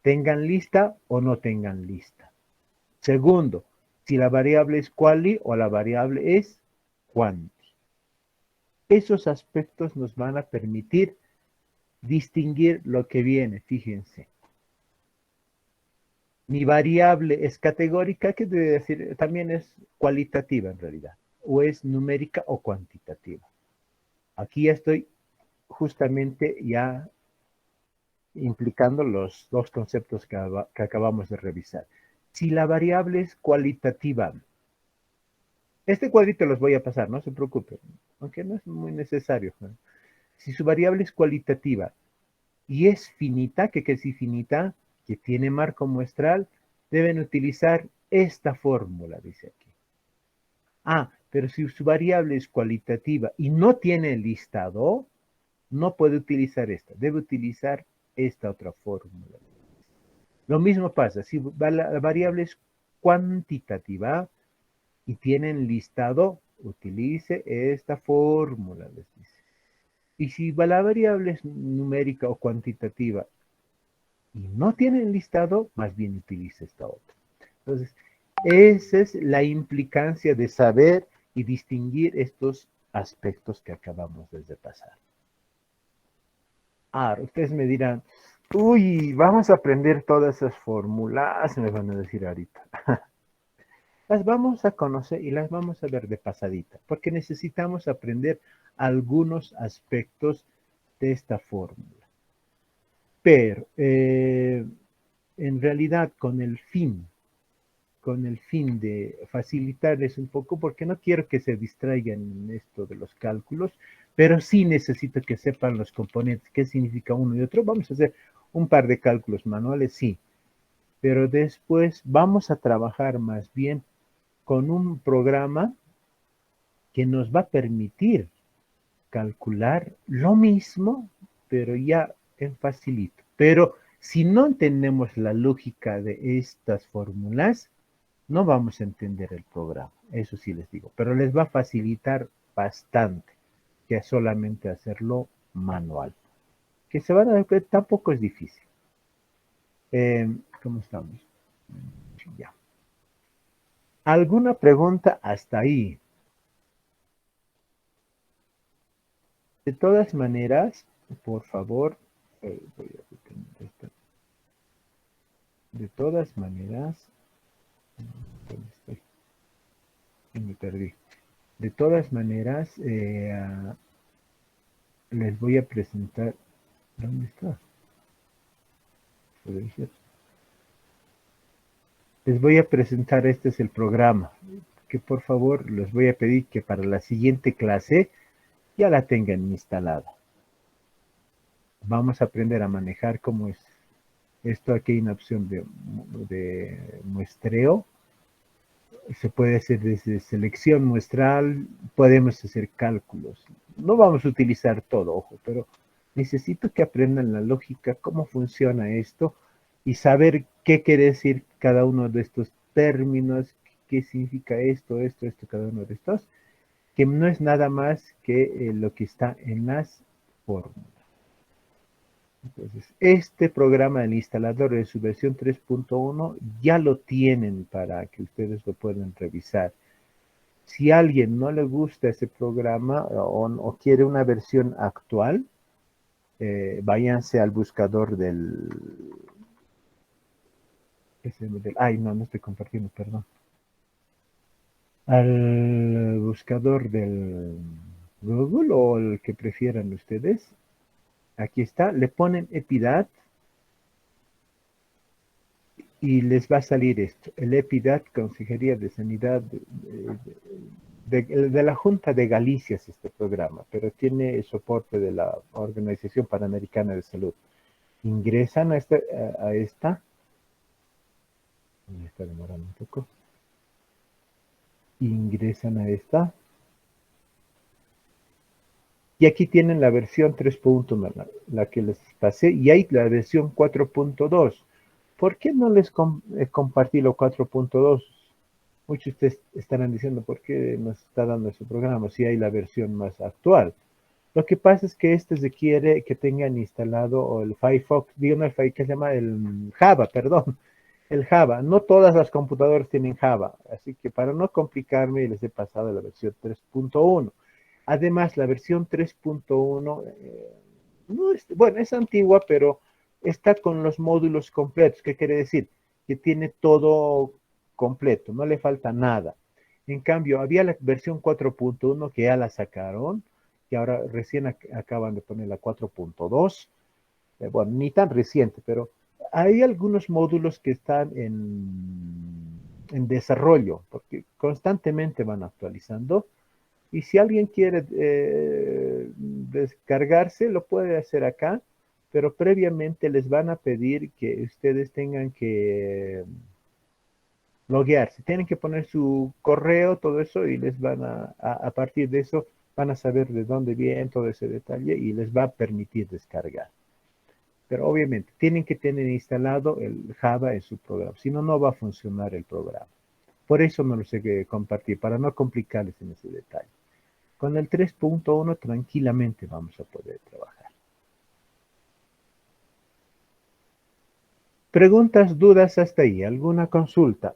tengan lista o no tengan lista. Segundo, si la variable es quali o la variable es quanti. Esos aspectos nos van a permitir distinguir lo que viene, fíjense. Mi variable es categórica, ¿qué debe decir? También es cualitativa en realidad. O es numérica o cuantitativa. Aquí ya estoy justamente ya implicando los dos conceptos que acabamos de revisar. Si la variable es cualitativa, este cuadrito los voy a pasar, no se preocupen, aunque no es muy necesario. Si su variable es cualitativa y es finita, ¿qué quiere decir finita? Que tiene marco muestral, deben utilizar esta fórmula, dice aquí. Ah, pero si su variable es cualitativa y no tiene listado, no puede utilizar esta, debe utilizar esta otra fórmula. Lo mismo pasa, si la variable es cuantitativa y tienen listado, utilice esta fórmula, les dice. Y si la variable es numérica o cuantitativa y no tienen listado, más bien utilice esta otra. Entonces, esa es la implicancia de saber y distinguir estos aspectos que acabamos de repasar. Ahora, ustedes me dirán, uy, vamos a aprender todas esas fórmulas, me van a decir ahorita. Las vamos a conocer y las vamos a ver de pasadita, porque necesitamos aprender algunos aspectos de esta fórmula. Pero, en realidad, con el fin de facilitarles un poco, porque no quiero que se distraigan en esto de los cálculos, pero sí necesito que sepan los componentes, qué significa uno y otro. Vamos a hacer un par de cálculos manuales, sí, pero después vamos a trabajar más bien con un programa que nos va a permitir calcular lo mismo, pero ya en facilito. Pero si no entendemos la lógica de estas fórmulas, no vamos a entender el programa, eso sí les digo, pero les va a facilitar bastante que solamente hacerlo manual. Que se van a dar cuenta, tampoco es difícil. ¿Cómo estamos? Ya. ¿Alguna pregunta hasta ahí? De todas maneras, por favor, voy a detener esto. De todas maneras, ¿dónde estoy? Me perdí. De todas maneras, les voy a presentar. ¿Dónde está? Les voy a presentar, este es el programa, que por favor les voy a pedir que para la siguiente clase ya la tengan instalada. Vamos a aprender a manejar cómo es esto. Aquí hay una opción de muestreo. Se puede hacer desde selección muestral, podemos hacer cálculos. No vamos a utilizar todo, ojo, pero necesito que aprendan la lógica, cómo funciona esto y saber qué quiere decir cada uno de estos términos, qué significa esto, cada uno de estos, que no es nada más que lo que está en las fórmulas. Entonces, este programa del instalador de su versión 3.1 ya lo tienen para que ustedes lo puedan revisar. Si a alguien no le gusta ese programa o quiere una versión actual, váyanse al buscador del... Ay, no estoy compartiendo, perdón. Al buscador del Google o el que prefieran ustedes. Aquí está, le ponen EPIDAT y les va a salir esto. El EPIDAT, Consejería de Sanidad de la Junta de Galicia es este programa, pero tiene el soporte de la Organización Panamericana de Salud. Ingresan a esta. Me está demorando un poco. Ingresan a esta. Y aquí tienen la versión 3.1, la que les pasé, y hay la versión 4.2. ¿Por qué no les compartí lo 4.2? Muchos de ustedes estarán diciendo, ¿por qué nos está dando ese programa si hay la versión más actual? Lo que pasa es que este requiere que tengan instalado el Firefox, digo, no el Firefox, que se llama el Java, perdón. El Java. No todas las computadoras tienen Java, así que para no complicarme les he pasado la versión 3.1. Además, la versión 3.1, no es, bueno, es antigua, pero está con los módulos completos. ¿Qué quiere decir? Que tiene todo completo, no le falta nada. En cambio, había la versión 4.1 que ya la sacaron, que ahora recién acaban de poner la 4.2. Bueno, ni tan reciente, pero hay algunos módulos que están en desarrollo, porque constantemente van actualizando. Y si alguien quiere descargarse, lo puede hacer acá, pero previamente les van a pedir que ustedes tengan que loguearse. Tienen que poner su correo, todo eso, y les van a partir de eso, van a saber de dónde viene todo ese detalle y les va a permitir descargar. Pero obviamente tienen que tener instalado el Java en su programa, si no, no va a funcionar el programa. Por eso no lo sé qué compartir, para no complicarles en ese detalle. Con el 3.1 tranquilamente vamos a poder trabajar. Preguntas, dudas hasta ahí, ¿alguna consulta?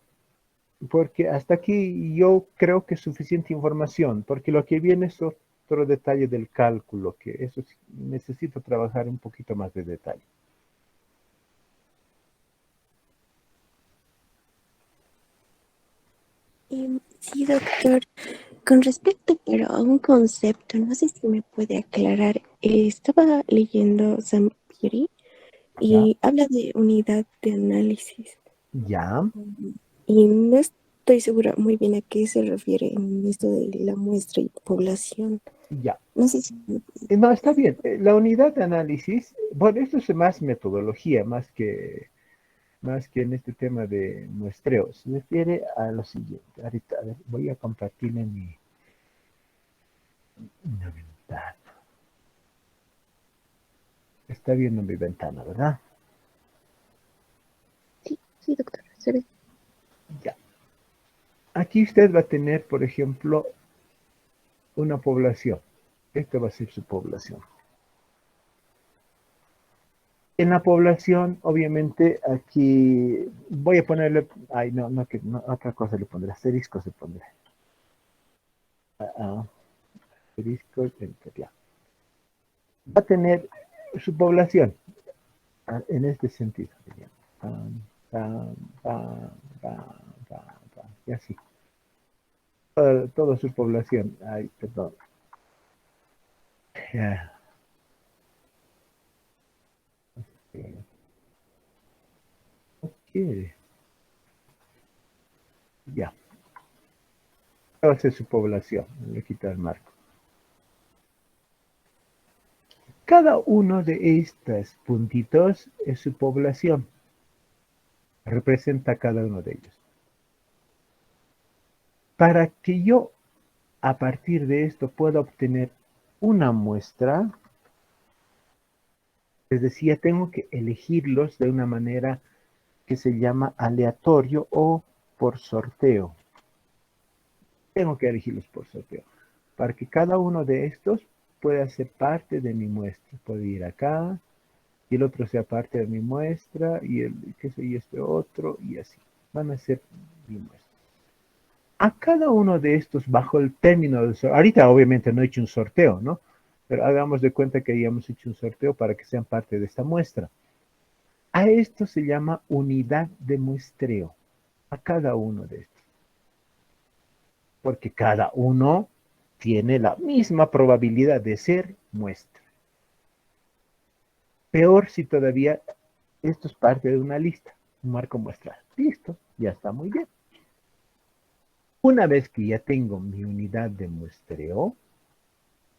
Porque hasta aquí yo creo que es suficiente información, porque lo que viene es otro detalle del cálculo, que eso sí, necesito trabajar un poquito más de detalle. Sí, doctor. Con respecto, pero a un concepto, no sé si me puede aclarar. Estaba leyendo Zampieri y habla de unidad de análisis. Ya. Y no estoy segura muy bien a qué se refiere en esto de la muestra y población. Ya. No sé si... No, está bien. La unidad de análisis, bueno, esto es más metodología, más que en este tema de muestreo. Se refiere a lo siguiente. Ahorita, a ver, voy a compartirle una ventana. Está viendo mi ventana, ¿verdad? Sí, doctor. Se ve. Ya. Aquí usted va a tener, por ejemplo, una población. Esta va a ser su población. En la población, obviamente, aquí voy a ponerle, ay, no, otra cosa le pondré, asterisco se pondrá. Asterisco, enter, ya. Va a tener su población, en este sentido. Pam, pam, pam, pam, pam, pam, y así. Toda su población. Ay, perdón. Ya. Ok. Ya. Va a ser su población. Le quito el marco. Cada uno de estos puntitos es su población. Representa cada uno de ellos. Para que yo, a partir de esto, pueda obtener una muestra, les decía, tengo que elegirlos de una manera que se llama aleatorio o por sorteo. Tengo que elegirlos por sorteo. Para que cada uno de estos pueda ser parte de mi muestra. Puede ir acá, y el otro sea parte de mi muestra, y este otro, y así. Van a ser mi muestra. A cada uno de estos, bajo el término del sorteo, ahorita obviamente no he hecho un sorteo, ¿no? Pero hagamos de cuenta que hayamos hecho un sorteo para que sean parte de esta muestra. A esto se llama unidad de muestreo, a cada uno de estos. Porque cada uno tiene la misma probabilidad de ser muestra. Peor si todavía esto es parte de una lista, un marco muestral. Listo, ya está muy bien. Una vez que ya tengo mi unidad de muestreo,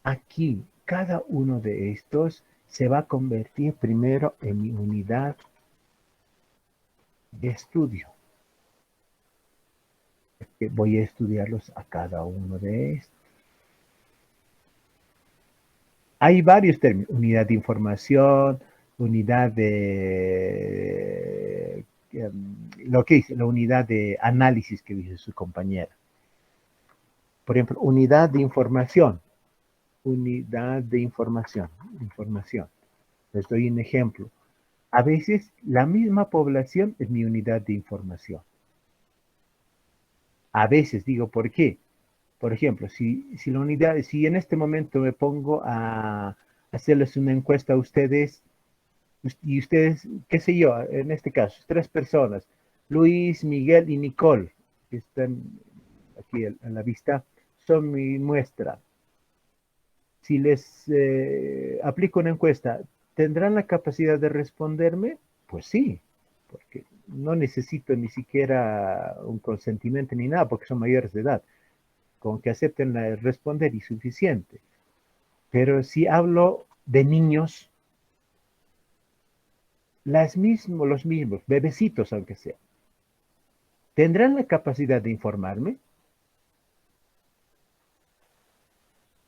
aquí cada uno de estos se va a convertir primero en mi unidad de estudio. Voy a estudiarlos a cada uno de estos. Hay varios términos, unidad de información, unidad de, lo que dice, la unidad de análisis que dice su compañera. Por ejemplo, unidad de información. Unidad de información. Les doy un ejemplo. A veces la misma población es mi unidad de información. A veces digo, ¿por qué? Por ejemplo, si en este momento me pongo a hacerles una encuesta a ustedes, y ustedes, qué sé yo, en este caso, 3 personas, Luis, Miguel y Nicole, que están aquí a la vista, son mi muestra. Si les aplico una encuesta, ¿tendrán la capacidad de responderme? Pues sí, porque no necesito ni siquiera un consentimiento ni nada, porque son mayores de edad. Con que acepten responder y suficiente. Pero si hablo de niños, los mismos, bebecitos aunque sea, ¿tendrán la capacidad de informarme?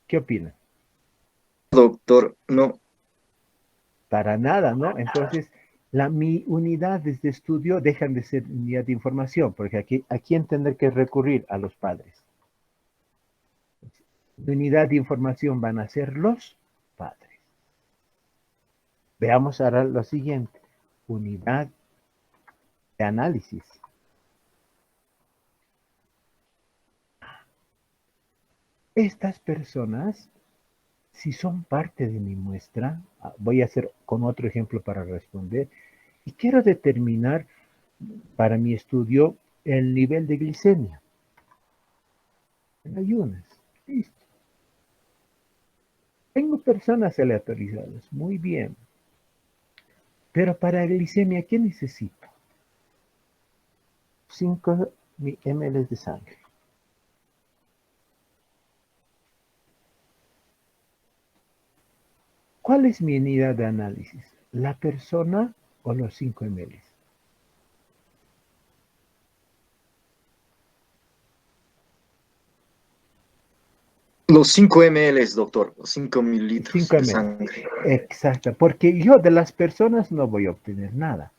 ¿Qué opinan? Doctor, no. Para nada, ¿no? Entonces, mi unidades de estudio dejan de ser unidad de información, porque ¿a quién tendré que recurrir? A los padres. Mi unidad de información van a ser los padres. Veamos ahora lo siguiente. Unidad de análisis. Estas personas, si son parte de mi muestra, voy a hacer con otro ejemplo para responder, y quiero determinar para mi estudio el nivel de glicemia en ayunas. Listo. Tengo personas aleatorizadas, muy bien. Pero para glicemia, ¿qué necesito? 5 ml de sangre. ¿Cuál es mi unidad de análisis? ¿La persona o los 5 ml? Los 5 ml, doctor, los 5 mililitros 5 de ml. sangre. Exacto, porque yo de las personas no voy a obtener nada,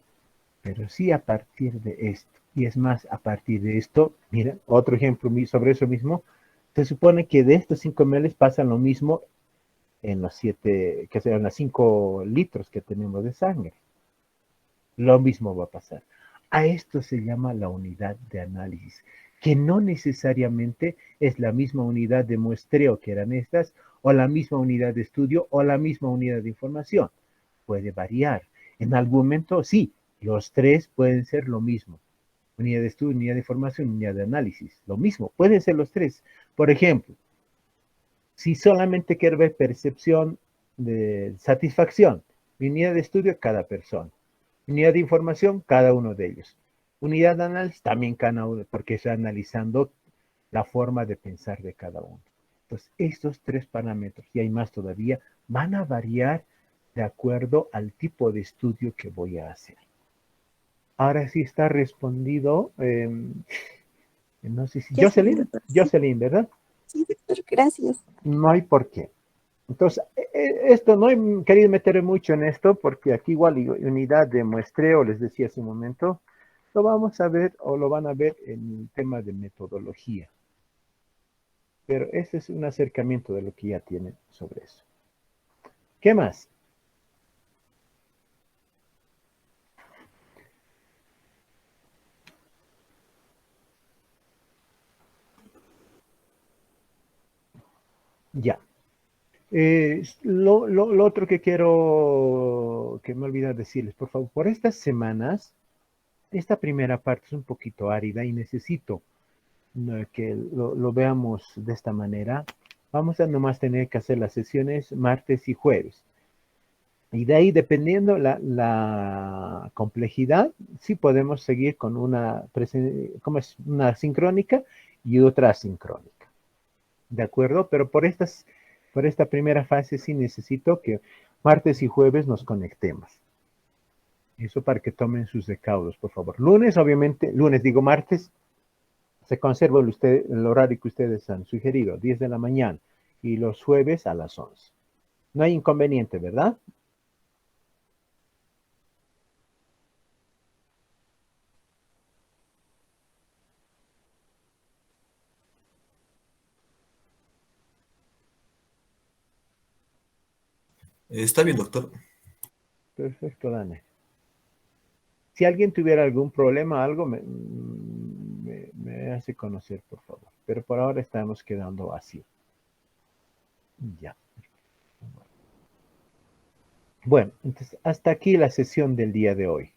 pero sí a partir de esto. Y es más, a partir de esto, mira, otro ejemplo sobre eso mismo, se supone que de estos 5 ml pasa lo mismo en los 7, que serán los 5 litros que tenemos de sangre. Lo mismo va a pasar. A esto se llama la unidad de análisis, que no necesariamente es la misma unidad de muestreo que eran estas, o la misma unidad de estudio, o la misma unidad de información. Puede variar. En algún momento, sí, los tres pueden ser lo mismo. Unidad de estudio, unidad de información, unidad de análisis. Lo mismo, pueden ser los tres. Por ejemplo, si solamente quiero ver percepción de satisfacción, unidad de estudio, cada persona. Unidad de información, cada uno de ellos. Unidad de análisis, también cada uno, porque está analizando la forma de pensar de cada uno. Entonces, estos tres parámetros, y hay más todavía, van a variar de acuerdo al tipo de estudio que voy a hacer. Ahora sí está respondido, no sé si, Jocelyn, ¿verdad? Sí, doctor, gracias. No hay por qué. Entonces, esto no he querido meter mucho en esto, porque aquí igual unidad de muestreo, les decía hace un momento, lo vamos a ver o lo van a ver en el tema de metodología. Pero ese es un acercamiento de lo que ya tienen sobre eso. ¿Qué más? Ya. Lo otro que quiero, que me olvidé decirles, por favor, por estas semanas, esta primera parte es un poquito árida y necesito que lo veamos de esta manera. Vamos a nomás tener que hacer las sesiones martes y jueves. Y de ahí, dependiendo la complejidad, sí podemos seguir con una sincrónica y otra asincrónica. ¿De acuerdo? Pero por esta primera fase sí necesito que martes y jueves nos conectemos. Eso para que tomen sus recaudos, por favor. Lunes, obviamente, martes, se conserva el horario que ustedes han sugerido, 10 de la mañana, y los jueves a las 11. No hay inconveniente, ¿verdad? Está bien, doctor. Perfecto, Dani. Si alguien tuviera algún problema, algo, me hace conocer, por favor. Pero por ahora estamos quedando así. Ya. Bueno, entonces hasta aquí la sesión del día de hoy.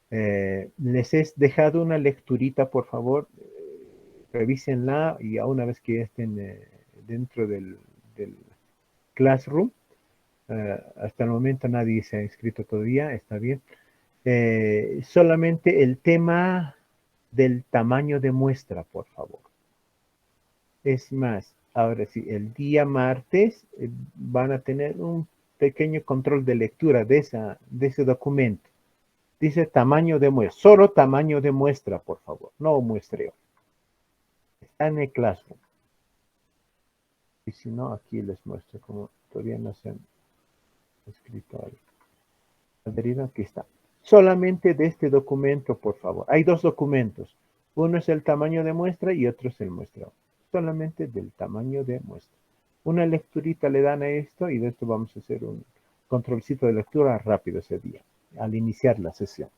Les he dejado una lecturita, por favor. Revísenla y a una vez que estén dentro del Classroom, hasta el momento nadie se ha inscrito todavía, está bien. Solamente el tema del tamaño de muestra, por favor. Es más, ahora sí, el día martes van a tener un pequeño control de lectura de ese documento. Dice tamaño de muestra, solo tamaño de muestra, por favor, no muestreo. Está en el Classroom. Y si no, aquí les muestro como todavía no se han escrito algo. Adherido, aquí está. Solamente de este documento, por favor. Hay dos documentos. Uno es el tamaño de muestra y otro es el muestreo. Solamente del tamaño de muestra. Una lecturita le dan a esto y de esto vamos a hacer un controlcito de lectura rápido ese día, al iniciar la sesión.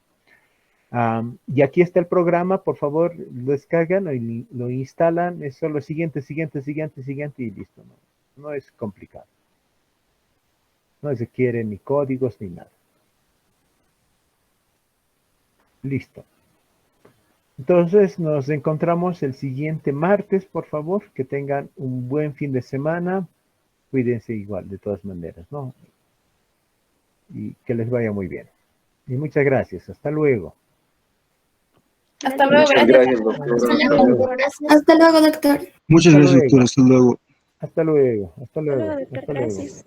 Y aquí está el programa, por favor, lo descargan y lo instalan. Es solo siguiente y listo. No es complicado. No se requiere ni códigos ni nada. Listo. Entonces nos encontramos el siguiente martes, por favor. Que tengan un buen fin de semana. Cuídense igual, de todas maneras, ¿no? Y que les vaya muy bien. Y muchas gracias. Hasta luego. Hasta luego, gracias. Hasta luego, doctor. Muchas gracias, doctor. Hasta luego. Hasta luego. Hasta luego. Hasta luego, doctor. Gracias.